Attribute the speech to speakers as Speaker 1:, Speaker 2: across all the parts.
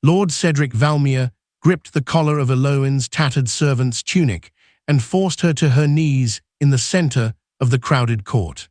Speaker 1: Lord Cedric Valmere gripped the collar of Elowyn's tattered servant's tunic and forced her to her knees in the center of the crowded court.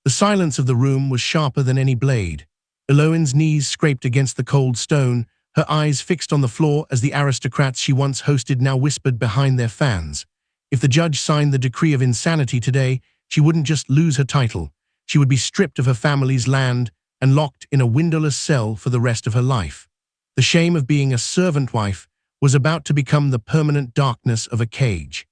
Speaker 1: The silence of the room was sharper than any blade. Elowyn's knees scraped against the cold stone, her eyes fixed on the floor as the aristocrats she once hosted now whispered behind their fans. If the judge signed the decree of insanity today, she wouldn't just lose her title. She would be stripped of her family's land and locked in a windowless cell for the rest of her life. The shame of being a servant wife was about to become the permanent darkness of a cage.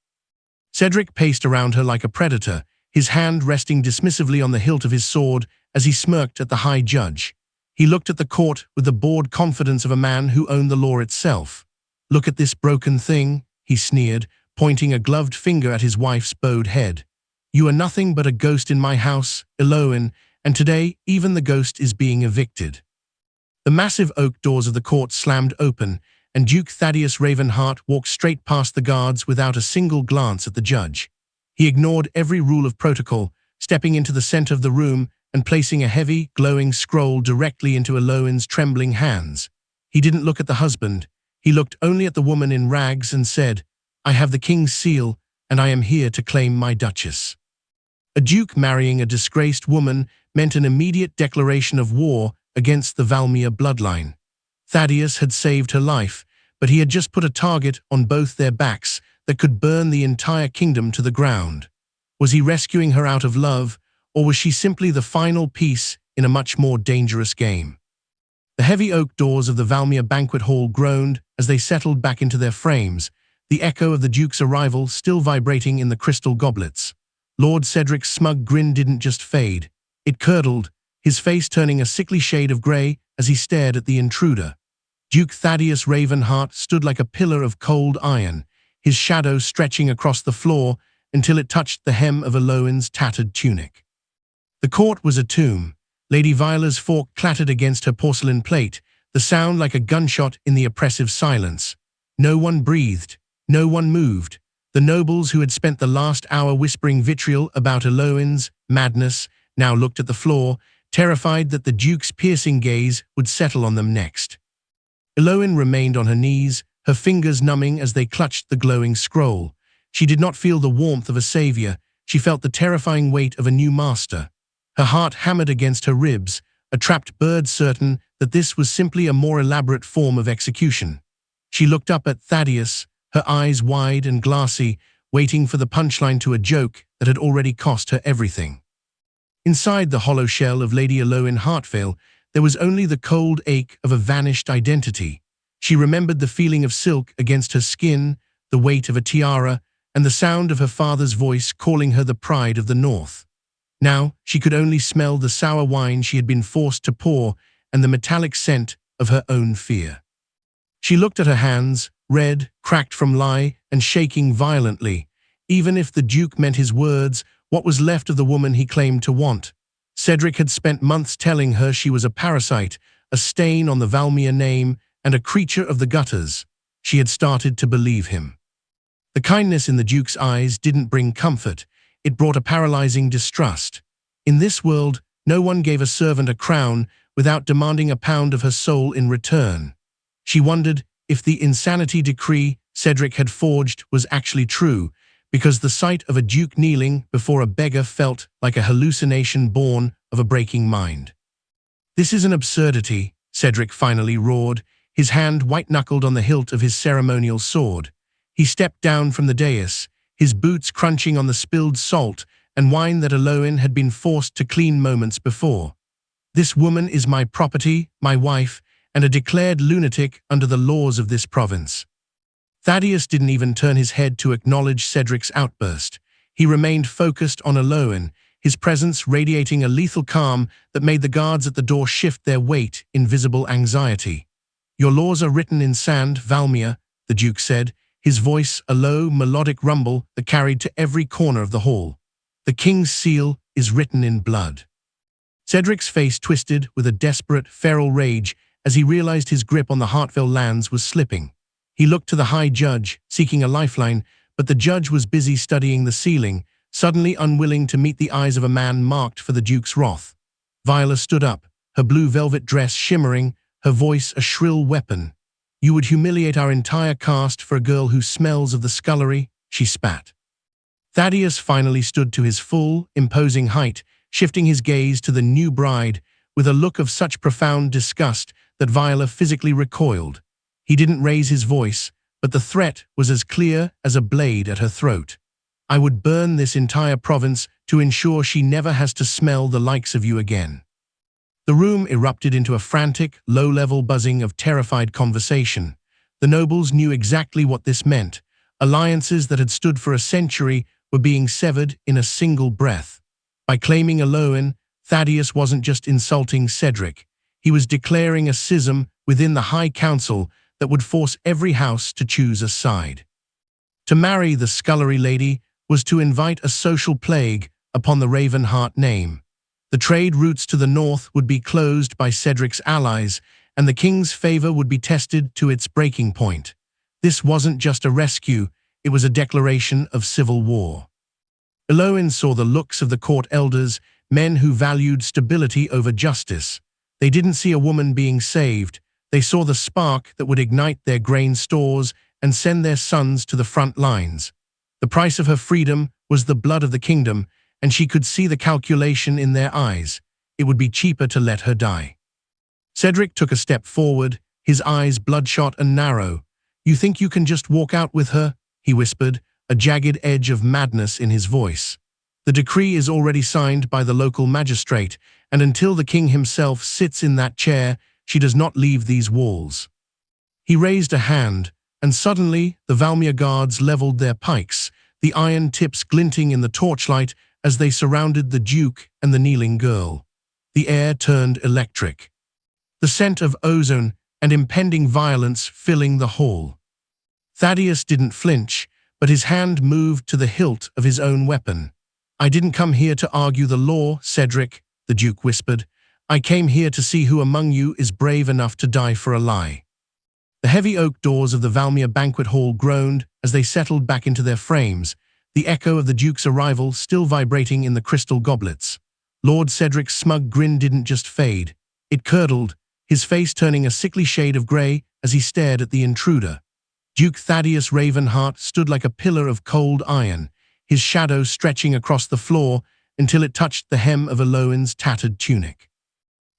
Speaker 1: Cedric paced around her like a predator, his hand resting dismissively on the hilt of his sword as he smirked at the high judge. He looked at the court with the bored confidence of a man who owned the law itself. "Look at this broken thing," he sneered, pointing a gloved finger at his wife's bowed head. "You are nothing but a ghost in my house, Elowyn, and today even the ghost is being evicted." The massive oak doors of the court slammed open, and Duke Thaddeus Ravenhart walked straight past the guards without a single glance at the judge. He ignored every rule of protocol, stepping into the center of the room and placing a heavy, glowing scroll directly into Elowyn's trembling hands. He didn't look at the husband. He looked only at the woman in rags and said, "I have the king's seal, and I am here to claim my duchess." A duke marrying a disgraced woman meant an immediate declaration of war against the Valmere bloodline. Thaddeus had saved her life, but he had just put a target on both their backs that could burn the entire kingdom to the ground. Was he rescuing her out of love, or was she simply the final piece in a much more dangerous game? The heavy oak doors of the Valmere banquet hall groaned as they settled back into their frames, the echo of the Duke's arrival still vibrating in the crystal goblets. Lord Cedric's smug grin didn't just fade. It curdled, his face turning a sickly shade of grey as he stared at the intruder. Duke Thaddeus Ravenhart stood like a pillar of cold iron, his shadow stretching across the floor until it touched the hem of Elowyn's tattered tunic. The court was a tomb. Lady Viola's fork clattered against her porcelain plate, the sound like a gunshot in the oppressive silence. No one breathed, no one moved. The nobles who had spent the last hour whispering vitriol about Elowyn's madness now looked at the floor, terrified that the Duke's piercing gaze would settle on them next. Elowyn remained on her knees, her fingers numbing as they clutched the glowing scroll. She did not feel the warmth of a savior, she felt the terrifying weight of a new master. Her heart hammered against her ribs, a trapped bird certain that this was simply a more elaborate form of execution. She looked up at Thaddeus, her eyes wide and glassy, waiting for the punchline to a joke that had already cost her everything. Inside the hollow shell of Lady Elowyn Hartvale, there was only the cold ache of a vanished identity. She remembered the feeling of silk against her skin, the weight of a tiara, and the sound of her father's voice calling her the pride of the North. Now she could only smell the sour wine she had been forced to pour and the metallic scent of her own fear. She looked at her hands, red, cracked from lie, and shaking violently. Even if the Duke meant his words, what was left of the woman he claimed to want? Cedric had spent months telling her she was a parasite, a stain on the Valmere name, and a creature of the gutters. She had started to believe him. The kindness in the Duke's eyes didn't bring comfort. It brought a paralyzing distrust. In this world, no one gave a servant a crown without demanding a pound of her soul in return. She wondered if the insanity decree Cedric had forged was actually true, because the sight of a duke kneeling before a beggar felt like a hallucination born of a breaking mind. "This is an absurdity," Cedric finally roared, his hand white-knuckled on the hilt of his ceremonial sword. He stepped down from the dais, his boots crunching on the spilled salt and wine that Elowyn had been forced to clean moments before. "This woman is my property, my wife, and a declared lunatic under the laws of this province." Thaddeus didn't even turn his head to acknowledge Cedric's outburst. He remained focused on Elowyn, his presence radiating a lethal calm that made the guards at the door shift their weight in visible anxiety. "Your laws are written in sand, Valmere," the Duke said, his voice a low, melodic rumble that carried to every corner of the hall. "The king's seal is written in blood." Cedric's face twisted with a desperate, feral rage as he realized his grip on the Hartvale lands was slipping. He looked to the high judge, seeking a lifeline, but the judge was busy studying the ceiling, suddenly unwilling to meet the eyes of a man marked for the Duke's wrath. Viola stood up, her blue velvet dress shimmering, her voice a shrill weapon. You would humiliate our entire caste for a girl who smells of the scullery, she spat. Thaddeus finally stood to his full, imposing height, shifting his gaze to the new bride with a look of such profound disgust that Viola physically recoiled. He didn't raise his voice, but the threat was as clear as a blade at her throat. I would burn this entire province to ensure she never has to smell the likes of you again. The room erupted into a frantic, low-level buzzing of terrified conversation. The nobles knew exactly what this meant. Alliances that had stood for a century were being severed in a single breath. By claiming Elowyn, Thaddeus wasn't just insulting Cedric. He was declaring a schism within the High Council that would force every house to choose a side. To marry the scullery lady was to invite a social plague upon the Ravenhart name. The trade routes to the north would be closed by Cedric's allies, and the king's favor would be tested to its breaking point. This wasn't just a rescue, it was a declaration of civil war. Elowyn saw the looks of the court elders, men who valued stability over justice. They didn't see a woman being saved. They saw the spark that would ignite their grain stores and send their sons to the front lines. The price of her freedom was the blood of the kingdom, and she could see the calculation in their eyes. It would be cheaper to let her die. Cedric took a step forward, his eyes bloodshot and narrow. You think you can just walk out with her? He whispered, a jagged edge of madness in his voice. The decree is already signed by the local magistrate, and until the king himself sits in that chair, she does not leave these walls. He raised a hand, and suddenly the Valmere guards leveled their pikes, the iron tips glinting in the torchlight as they surrounded the Duke and the kneeling girl. The air turned electric. The scent of ozone and impending violence filling the hall. Thaddeus didn't flinch, but his hand moved to the hilt of his own weapon. I didn't come here to argue the law, Cedric, the Duke whispered. I came here to see who among you is brave enough to die for a lie. The heavy oak doors of the Valmere banquet hall groaned as they settled back into their frames, the echo of the Duke's arrival still vibrating in the crystal goblets. Lord Cedric's smug grin didn't just fade. It curdled, his face turning a sickly shade of grey as he stared at the intruder. Duke Thaddeus Ravenhart stood like a pillar of cold iron, his shadow stretching across the floor until it touched the hem of Elowyn's tattered tunic.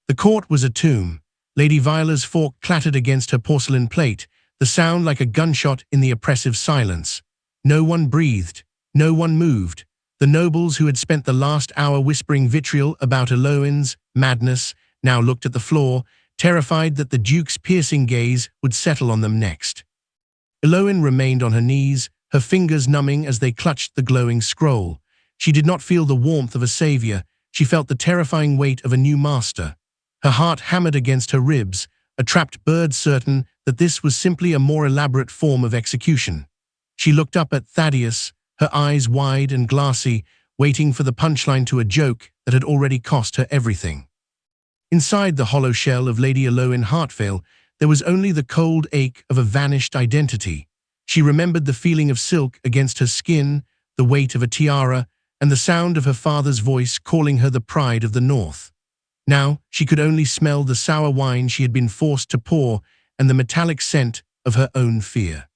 Speaker 1: The court was a tomb. Lady Viola's fork clattered against her porcelain plate, the sound like a gunshot in the oppressive silence. No one breathed. No one moved. The nobles who had spent the last hour whispering vitriol about Elowyn's madness now looked at the floor, terrified that the Duke's piercing gaze would settle on them next. Elowyn remained on her knees, her fingers numbing as they clutched the glowing scroll. She did not feel the warmth of a savior, she felt the terrifying weight of a new master. Her heart hammered against her ribs, a trapped bird certain that this was simply a more elaborate form of execution. She looked up at Thaddeus, her eyes wide and glassy, waiting for the punchline to a joke that had already cost her everything. Inside the hollow shell of Lady Elowyn Hartvale, there was only the cold ache of a vanished identity. She remembered the feeling of silk against her skin, the weight of a tiara, and the sound of her father's voice calling her the pride of the North. Now she could only smell the sour wine she had been forced to pour and the metallic scent of her own fear.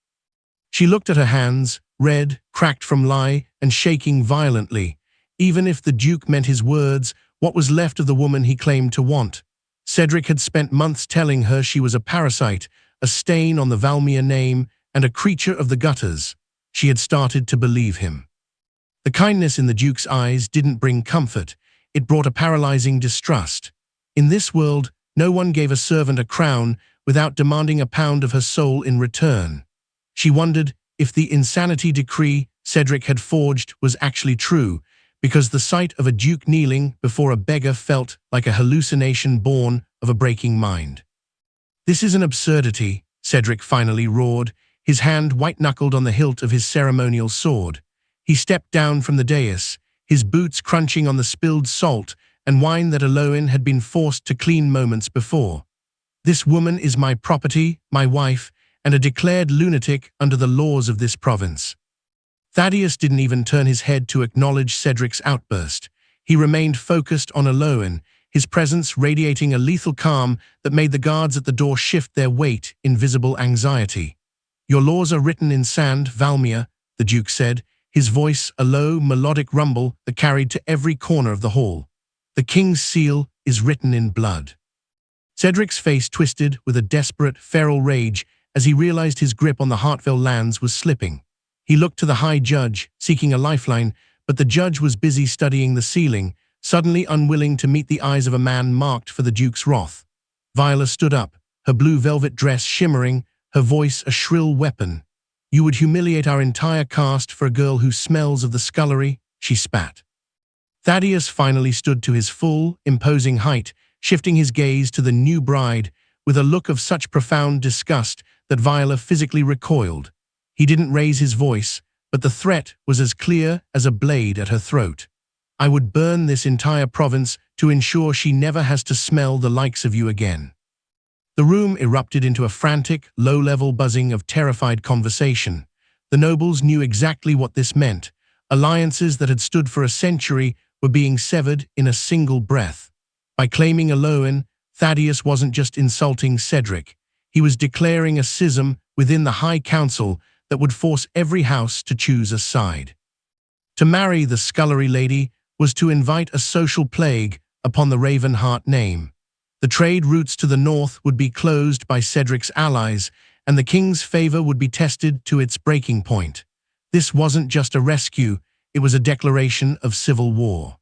Speaker 1: She looked at her hands, red, cracked from lie, and shaking violently. Even if the Duke meant his words, what was left of the woman he claimed to want? Cedric had spent months telling her she was a parasite, a stain on the Valmere name, and a creature of the gutters. She had started to believe him. The kindness in the Duke's eyes didn't bring comfort. It brought a paralyzing distrust. In this world, no one gave a servant a crown without demanding a pound of her soul in return. She wondered if the insanity decree Cedric had forged was actually true, because the sight of a duke kneeling before a beggar felt like a hallucination born of a breaking mind. "This is an absurdity," Cedric finally roared, his hand white-knuckled on the hilt of his ceremonial sword. He stepped down from the dais, his boots crunching on the spilled salt and wine that Elowyn had been forced to clean moments before. "This woman is my property, my wife, and a declared lunatic under the laws of this province." Thaddeus didn't even turn his head to acknowledge Cedric's outburst. He remained focused on Elowyn, his presence radiating a lethal calm that made the guards at the door shift their weight in visible anxiety. "Your laws are written in sand, Valmere," the Duke said, his voice a low, melodic rumble that carried to every corner of the hall. "The king's seal is written in blood." Cedric's face twisted with a desperate, feral rage as he realized his grip on the Hartville lands was slipping. He looked to the High Judge, seeking a lifeline, but the judge was busy studying the ceiling, suddenly unwilling to meet the eyes of a man marked for the Duke's wrath. Viola stood up, her blue velvet dress shimmering, her voice a shrill weapon. "You would humiliate our entire caste for a girl who smells of the scullery?" she spat. Thaddeus finally stood to his full, imposing height, shifting his gaze to the new bride with a look of such profound disgust that Viola physically recoiled. He didn't raise his voice, but the threat was as clear as a blade at her throat. "I would burn this entire province to ensure she never has to smell the likes of you again." The room erupted into a frantic, low-level buzzing of terrified conversation. The nobles knew exactly what this meant. Alliances that had stood for a century were being severed in a single breath. By claiming Elowyn, Thaddeus wasn't just insulting Cedric. He was declaring a schism within the High Council that would force every house to choose a side. To marry the scullery lady was to invite a social plague upon the Ravenhart name. The trade routes to the north would be closed by Cedric's allies, and the king's favor would be tested to its breaking point. This wasn't just a rescue, it was a declaration of civil war.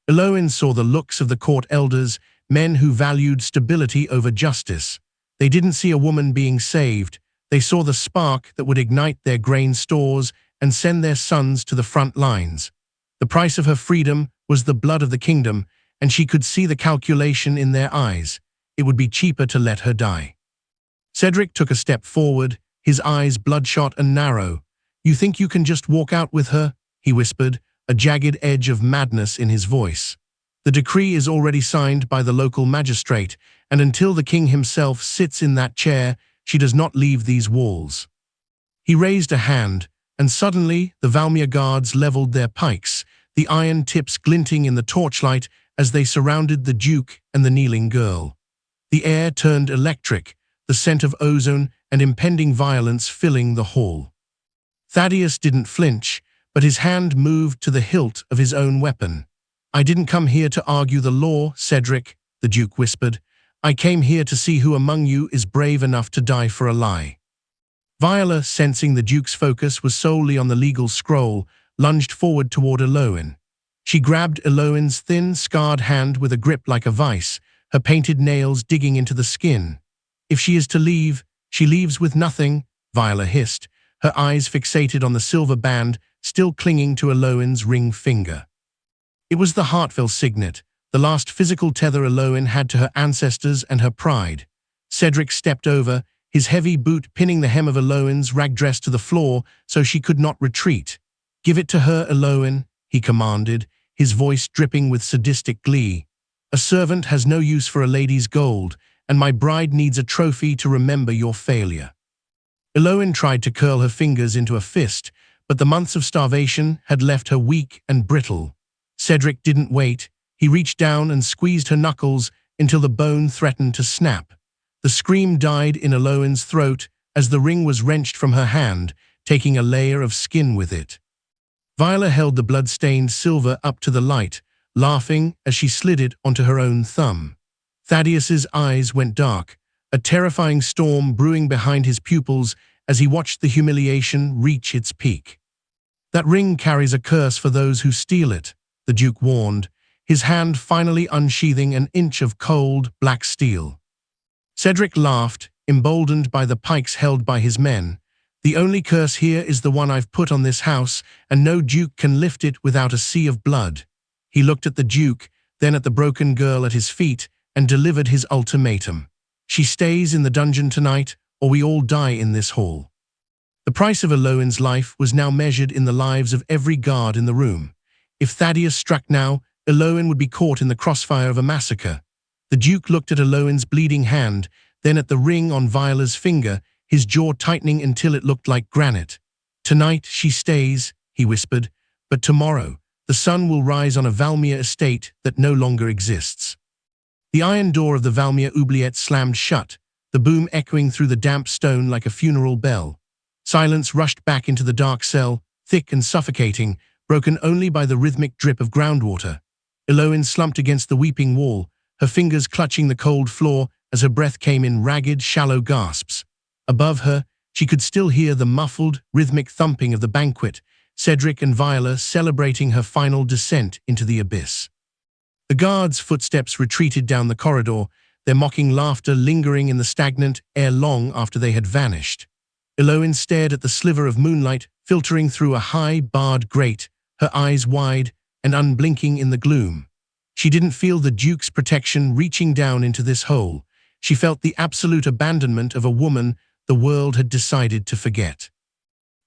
Speaker 1: Elowyn saw the looks of the court elders, men who valued stability over justice. They didn't see a woman being saved. They saw the spark that would ignite their grain stores and send their sons to the front lines. The price of her freedom was the blood of the kingdom, and she could see the calculation in their eyes. It would be cheaper to let her die. Cedric took a step forward, his eyes bloodshot and narrow. "You think you can just walk out with her?" he whispered, a jagged edge of madness in his voice. "The decree is already signed by the local magistrate, and until the king himself sits in that chair, she does not leave these walls." He raised a hand, and suddenly the Valmere guards leveled their pikes, the iron tips glinting in the torchlight as they surrounded the Duke and the kneeling girl. The air turned electric, the scent of ozone and impending violence filling the hall. Thaddeus didn't flinch, but his hand moved to the hilt of his own weapon. "I didn't come here to argue the law, Cedric," the Duke whispered. "I came here to see who among you is brave enough to die for a lie." Viola, sensing the Duke's focus was solely on the legal scroll, lunged forward toward Elowyn. She grabbed Elowyn's thin, scarred hand with a grip like a vice, her painted nails digging into the skin. "If she is to leave, she leaves with nothing," Viola hissed, her eyes fixated on the silver band still clinging to Elowyn's ring finger. It was the Hartville signet, the last physical tether Elowyn had to her ancestors and her pride. Cedric stepped over, his heavy boot pinning the hem of Elowyn's rag dress to the floor so she could not retreat. "Give it to her, Elowyn," he commanded, his voice dripping with sadistic glee. "A servant has no use for a lady's gold, and my bride needs a trophy to remember your failure." Elowyn tried to curl her fingers into a fist, but the months of starvation had left her weak and brittle. Cedric didn't wait. He reached down and squeezed her knuckles until the bone threatened to snap. The scream died in Elowyn's throat as the ring was wrenched from her hand, taking a layer of skin with it. Viola held the blood-stained silver up to the light, laughing as she slid it onto her own thumb. Thaddeus's eyes went dark, a terrifying storm brewing behind his pupils as he watched the humiliation reach its peak. "That ring carries a curse for those who steal it," the Duke warned, his hand finally unsheathing an inch of cold, black steel. Cedric laughed, emboldened by the pikes held by his men. "The only curse here is the one I've put on this house, and no duke can lift it without a sea of blood." He looked at the Duke, then at the broken girl at his feet, and delivered his ultimatum. "She stays in the dungeon tonight, or we all die in this hall." The price of Elowyn's life was now measured in the lives of every guard in the room. If Thaddeus struck now, Elowyn would be caught in the crossfire of a massacre. The Duke looked at Elowyn's bleeding hand, then at the ring on Viola's finger, his jaw tightening until it looked like granite. "Tonight she stays," he whispered, "but tomorrow, the sun will rise on a Valmere estate that no longer exists." The iron door of the Valmere oubliette slammed shut, the boom echoing through the damp stone like a funeral bell. Silence rushed back into the dark cell, thick and suffocating, broken only by the rhythmic drip of groundwater. Elowyn slumped against the weeping wall, her fingers clutching the cold floor as her breath came in ragged, shallow gasps. Above her, she could still hear the muffled, rhythmic thumping of the banquet, Cedric and Viola celebrating her final descent into the abyss. The guards' footsteps retreated down the corridor, their mocking laughter lingering in the stagnant air long after they had vanished. Elowyn stared at the sliver of moonlight filtering through a high, barred grate, her eyes wide and unblinking in the gloom. She didn't feel the Duke's protection reaching down into this hole. She felt the absolute abandonment of a woman the world had decided to forget.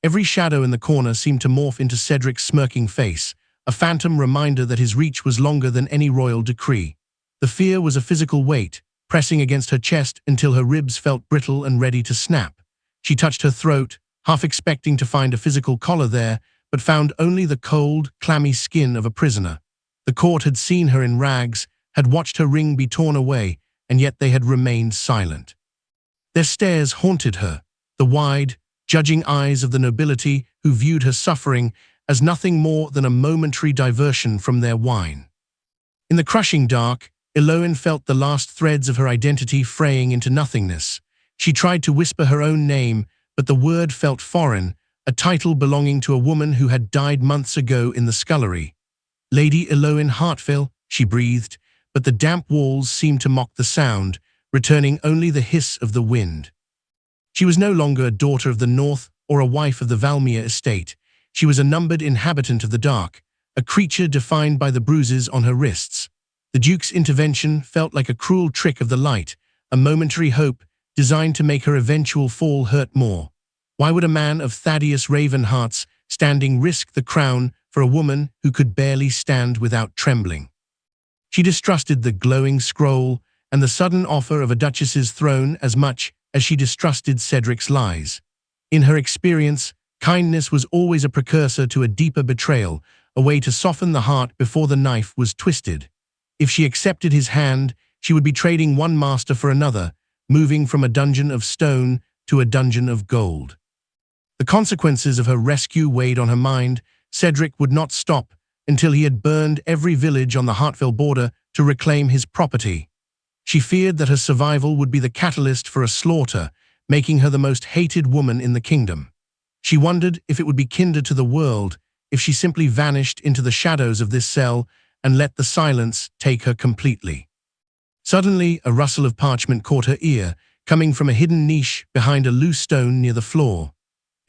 Speaker 1: Every shadow in the corner seemed to morph into Cedric's smirking face, a phantom reminder that his reach was longer than any royal decree. The fear was a physical weight, pressing against her chest until her ribs felt brittle and ready to snap. She touched her throat, half expecting to find a physical collar there, but found only the cold, clammy skin of a prisoner. The court had seen her in rags, had watched her ring be torn away, and yet they had remained silent. Their stares haunted her, the wide, judging eyes of the nobility who viewed her suffering as nothing more than a momentary diversion from their wine. In the crushing dark, Elowyn felt the last threads of her identity fraying into nothingness. She tried to whisper her own name, but the word felt foreign, a title belonging to a woman who had died months ago in the scullery. "Lady Elowyn Hartfield," she breathed, but the damp walls seemed to mock the sound, returning only the hiss of the wind. She was no longer a daughter of the North or a wife of the Valmere estate. She was a numbered inhabitant of the dark, a creature defined by the bruises on her wrists. The Duke's intervention felt like a cruel trick of the light, a momentary hope designed to make her eventual fall hurt more. Why would a man of Thaddeus Ravenhart's standing risk the crown for a woman who could barely stand without trembling? She distrusted the glowing scroll and the sudden offer of a duchess's throne as much as she distrusted Cedric's lies. In her experience, kindness was always a precursor to a deeper betrayal, a way to soften the heart before the knife was twisted. If she accepted his hand, she would be trading one master for another, moving from a dungeon of stone to a dungeon of gold. The consequences of her rescue weighed on her mind. Cedric would not stop until he had burned every village on the Hartfield border to reclaim his property. She feared that her survival would be the catalyst for a slaughter, making her the most hated woman in the kingdom. She wondered if it would be kinder to the world if she simply vanished into the shadows of this cell and let the silence take her completely. Suddenly, a rustle of parchment caught her ear, coming from a hidden niche behind a loose stone near the floor.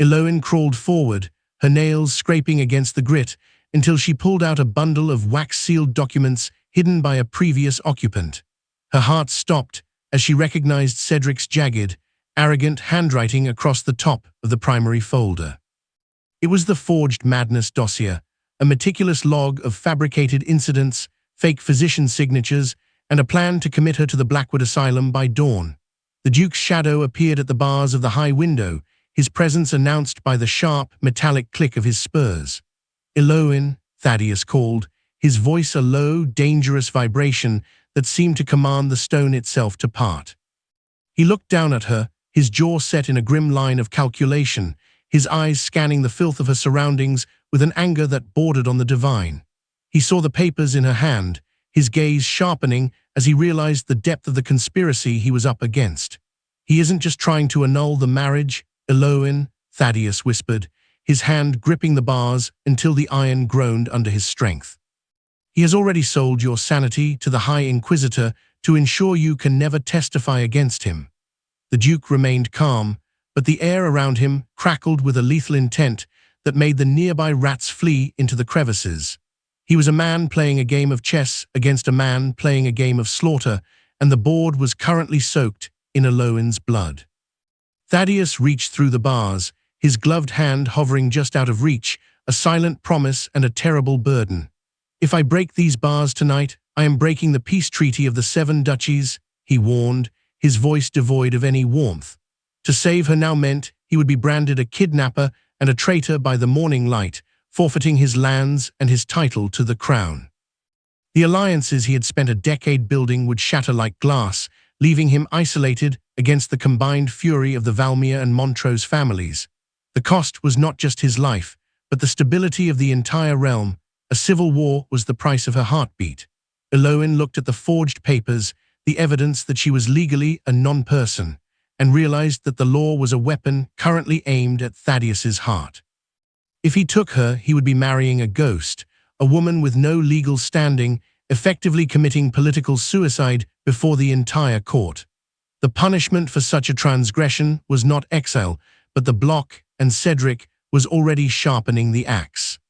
Speaker 1: Elowyn crawled forward, her nails scraping against the grit, until she pulled out a bundle of wax-sealed documents hidden by a previous occupant. Her heart stopped as she recognized Cedric's jagged, arrogant handwriting across the top of the primary folder. It was the Forged Madness dossier, a meticulous log of fabricated incidents, fake physician signatures, and a plan to commit her to the Blackwood Asylum by dawn. The Duke's shadow appeared at the bars of the high window, his presence announced by the sharp, metallic click of his spurs. "Elowyn," Thaddeus called, his voice a low, dangerous vibration that seemed to command the stone itself to part. He looked down at her, his jaw set in a grim line of calculation, his eyes scanning the filth of her surroundings with an anger that bordered on the divine. He saw the papers in her hand, his gaze sharpening as he realized the depth of the conspiracy he was up against. "He isn't just trying to annul the marriage, Elowyn," Thaddeus whispered, his hand gripping the bars until the iron groaned under his strength. "He has already sold your sanity to the High Inquisitor to ensure you can never testify against him." The Duke remained calm, but the air around him crackled with a lethal intent that made the nearby rats flee into the crevices. He was a man playing a game of chess against a man playing a game of slaughter, and the board was currently soaked in Elowyn's blood. Thaddeus reached through the bars, his gloved hand hovering just out of reach, a silent promise and a terrible burden. "If I break these bars tonight, I am breaking the peace treaty of the 7 duchies," he warned, his voice devoid of any warmth. To save her now meant he would be branded a kidnapper and a traitor by the morning light, forfeiting his lands and his title to the crown. The alliances he had spent a decade building would shatter like glass, leaving him isolated against the combined fury of the Valmere and Montrose families. The cost was not just his life, but the stability of the entire realm. A civil war was the price of her heartbeat. Elowyn looked at the forged papers, the evidence that she was legally a non-person, and realized that the law was a weapon currently aimed at Thaddeus's heart. If he took her, he would be marrying a ghost, a woman with no legal standing, effectively committing political suicide before the entire court. The punishment for such a transgression was not exile, but the block, and Cedric was already sharpening the axe.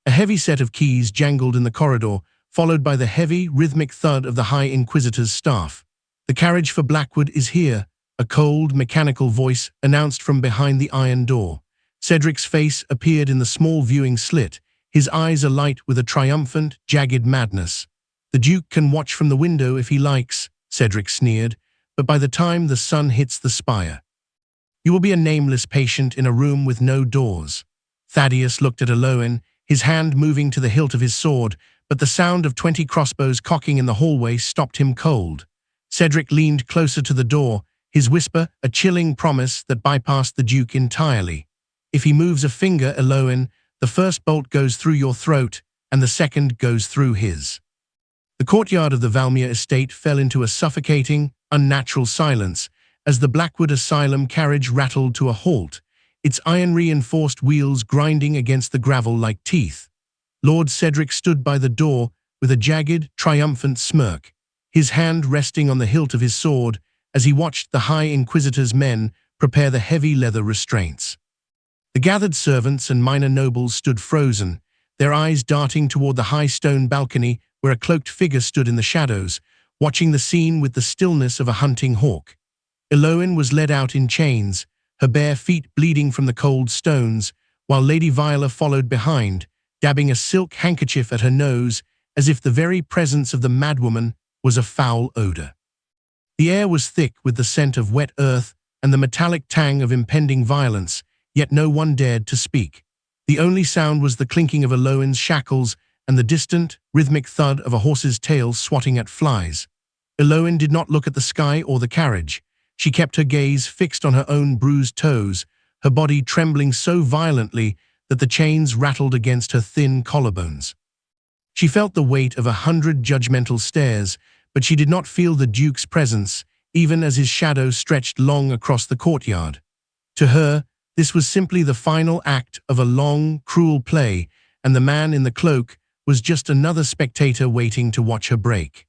Speaker 1: A heavy set of keys jangled in the corridor, followed by the heavy, rhythmic thud of the High Inquisitor's staff. "The carriage for Blackwood is here," a cold, mechanical voice announced from behind the iron door. Cedric's face appeared in the small viewing slit, his eyes alight with a triumphant, jagged madness. "The Duke can watch from the window if he likes," Cedric sneered, "but by the time the sun hits the spire, you will be a nameless patient in a room with no doors." Thaddeus looked at Elowyn, his hand moving to the hilt of his sword, but the sound of 20 crossbows cocking in the hallway stopped him cold. Cedric leaned closer to the door, his whisper a chilling promise that bypassed the Duke entirely. "If he moves a finger, Elowyn, the first bolt goes through your throat, and the second goes through his." The courtyard of the Valmere estate fell into a suffocating, unnatural silence as the Blackwood Asylum carriage rattled to a halt, its iron-reinforced wheels grinding against the gravel like teeth. Lord Cedric stood by the door with a jagged, triumphant smirk, his hand resting on the hilt of his sword as he watched the High Inquisitor's men prepare the heavy leather restraints. The gathered servants and minor nobles stood frozen, their eyes darting toward the high stone balcony where a cloaked figure stood in the shadows, watching the scene with the stillness of a hunting hawk. Elowyn was led out in chains, her bare feet bleeding from the cold stones, while Lady Viola followed behind, dabbing a silk handkerchief at her nose as if the very presence of the madwoman was a foul odor. The air was thick with the scent of wet earth and the metallic tang of impending violence, yet no one dared to speak. The only sound was the clinking of Elowyn's shackles and the distant, rhythmic thud of a horse's tail swatting at flies. Elowyn did not look at the sky or the carriage. She kept her gaze fixed on her own bruised toes, her body trembling so violently that the chains rattled against her thin collarbones. She felt the weight of 100 judgmental stares, but she did not feel the Duke's presence, even as his shadow stretched long across the courtyard. To her, this was simply the final act of a long, cruel play, and the man in the cloak was just another spectator waiting to watch her break.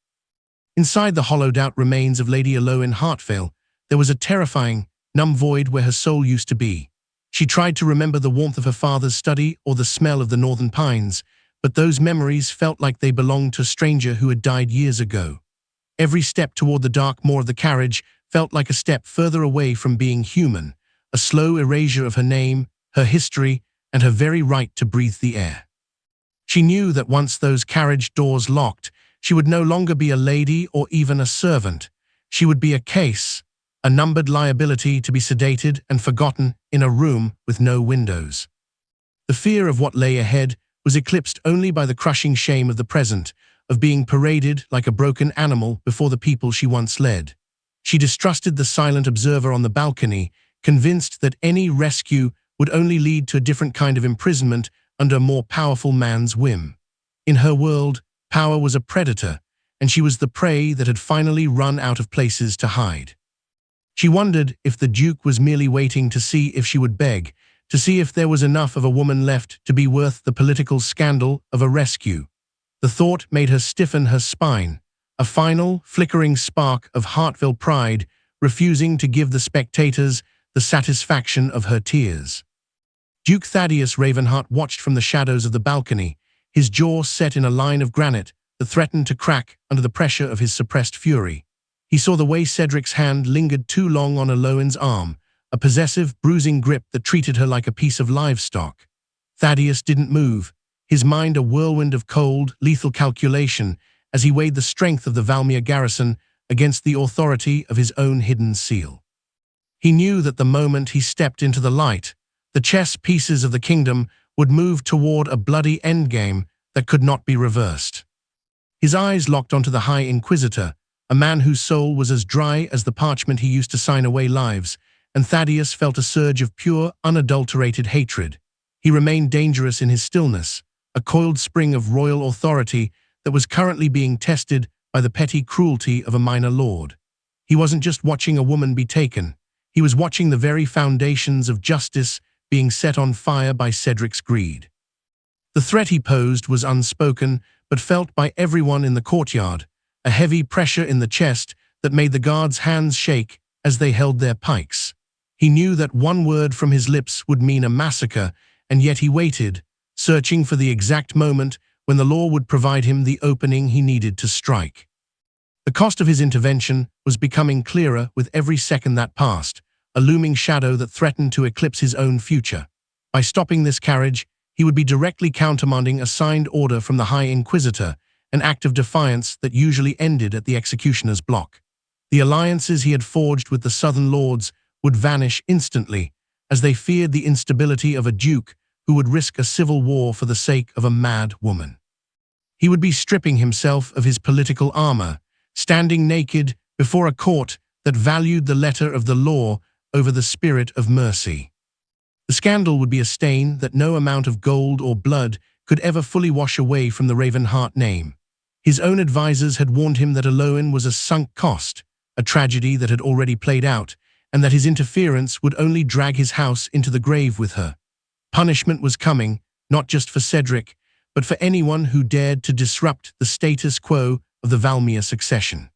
Speaker 1: Inside the hollowed-out remains of Lady Elowyn Hartvale, there was a terrifying, numb void where her soul used to be. She tried to remember the warmth of her father's study or the smell of the northern pines, but those memories felt like they belonged to a stranger who had died years ago. Every step toward the dark moor of the carriage felt like a step further away from being human, a slow erasure of her name, her history, and her very right to breathe the air. She knew that once those carriage doors locked, she would no longer be a lady or even a servant. She would be a case, a numbered liability to be sedated and forgotten in a room with no windows. The fear of what lay ahead was eclipsed only by the crushing shame of the present, of being paraded like a broken animal before the people she once led. She distrusted the silent observer on the balcony, convinced that any rescue would only lead to a different kind of imprisonment under a more powerful man's whim. In her world, power was a predator, and she was the prey that had finally run out of places to hide. She wondered if the Duke was merely waiting to see if she would beg, to see if there was enough of a woman left to be worth the political scandal of a rescue. The thought made her stiffen her spine, a final, flickering spark of Hartville pride, refusing to give the spectators the satisfaction of her tears. Duke Thaddeus Ravenhart watched from the shadows of the balcony, his jaw set in a line of granite that threatened to crack under the pressure of his suppressed fury. He saw the way Cedric's hand lingered too long on Elowyn's arm, a possessive, bruising grip that treated her like a piece of livestock. Thaddeus didn't move, his mind a whirlwind of cold, lethal calculation as he weighed the strength of the Valmere garrison against the authority of his own hidden seal. He knew that the moment he stepped into the light, the chess pieces of the kingdom would move toward a bloody endgame that could not be reversed. His eyes locked onto the High Inquisitor, a man whose soul was as dry as the parchment he used to sign away lives, and Thaddeus felt a surge of pure, unadulterated hatred. He remained dangerous in his stillness, a coiled spring of royal authority that was currently being tested by the petty cruelty of a minor lord. He wasn't just watching a woman be taken, he was watching the very foundations of justice being set on fire by Cedric's greed. The threat he posed was unspoken, but felt by everyone in the courtyard, a heavy pressure in the chest that made the guards' hands shake as they held their pikes. He knew that one word from his lips would mean a massacre, and yet he waited, searching for the exact moment when the law would provide him the opening he needed to strike. The cost of his intervention was becoming clearer with every second that passed, a looming shadow that threatened to eclipse his own future. By stopping this carriage, he would be directly countermanding a signed order from the High Inquisitor, an act of defiance that usually ended at the executioner's block. The alliances he had forged with the Southern Lords would vanish instantly, as they feared the instability of a duke who would risk a civil war for the sake of a mad woman. He would be stripping himself of his political armor, standing naked before a court that valued the letter of the law over the spirit of mercy. The scandal would be a stain that no amount of gold or blood could ever fully wash away from the Ravenhart name. His own advisors had warned him that Elowyn was a sunk cost, a tragedy that had already played out, and that his interference would only drag his house into the grave with her. Punishment was coming, not just for Cedric, but for anyone who dared to disrupt the status quo of the Valmere succession.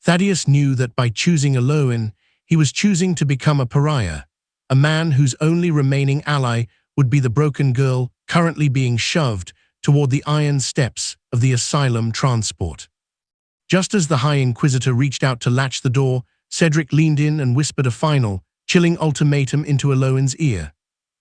Speaker 1: Thaddeus knew that by choosing Elowyn, he was choosing to become a pariah, a man whose only remaining ally would be the broken girl currently being shoved toward the iron steps of the asylum transport. Just as the High Inquisitor reached out to latch the door, Cedric leaned in and whispered a final, chilling ultimatum into Elowyn's ear.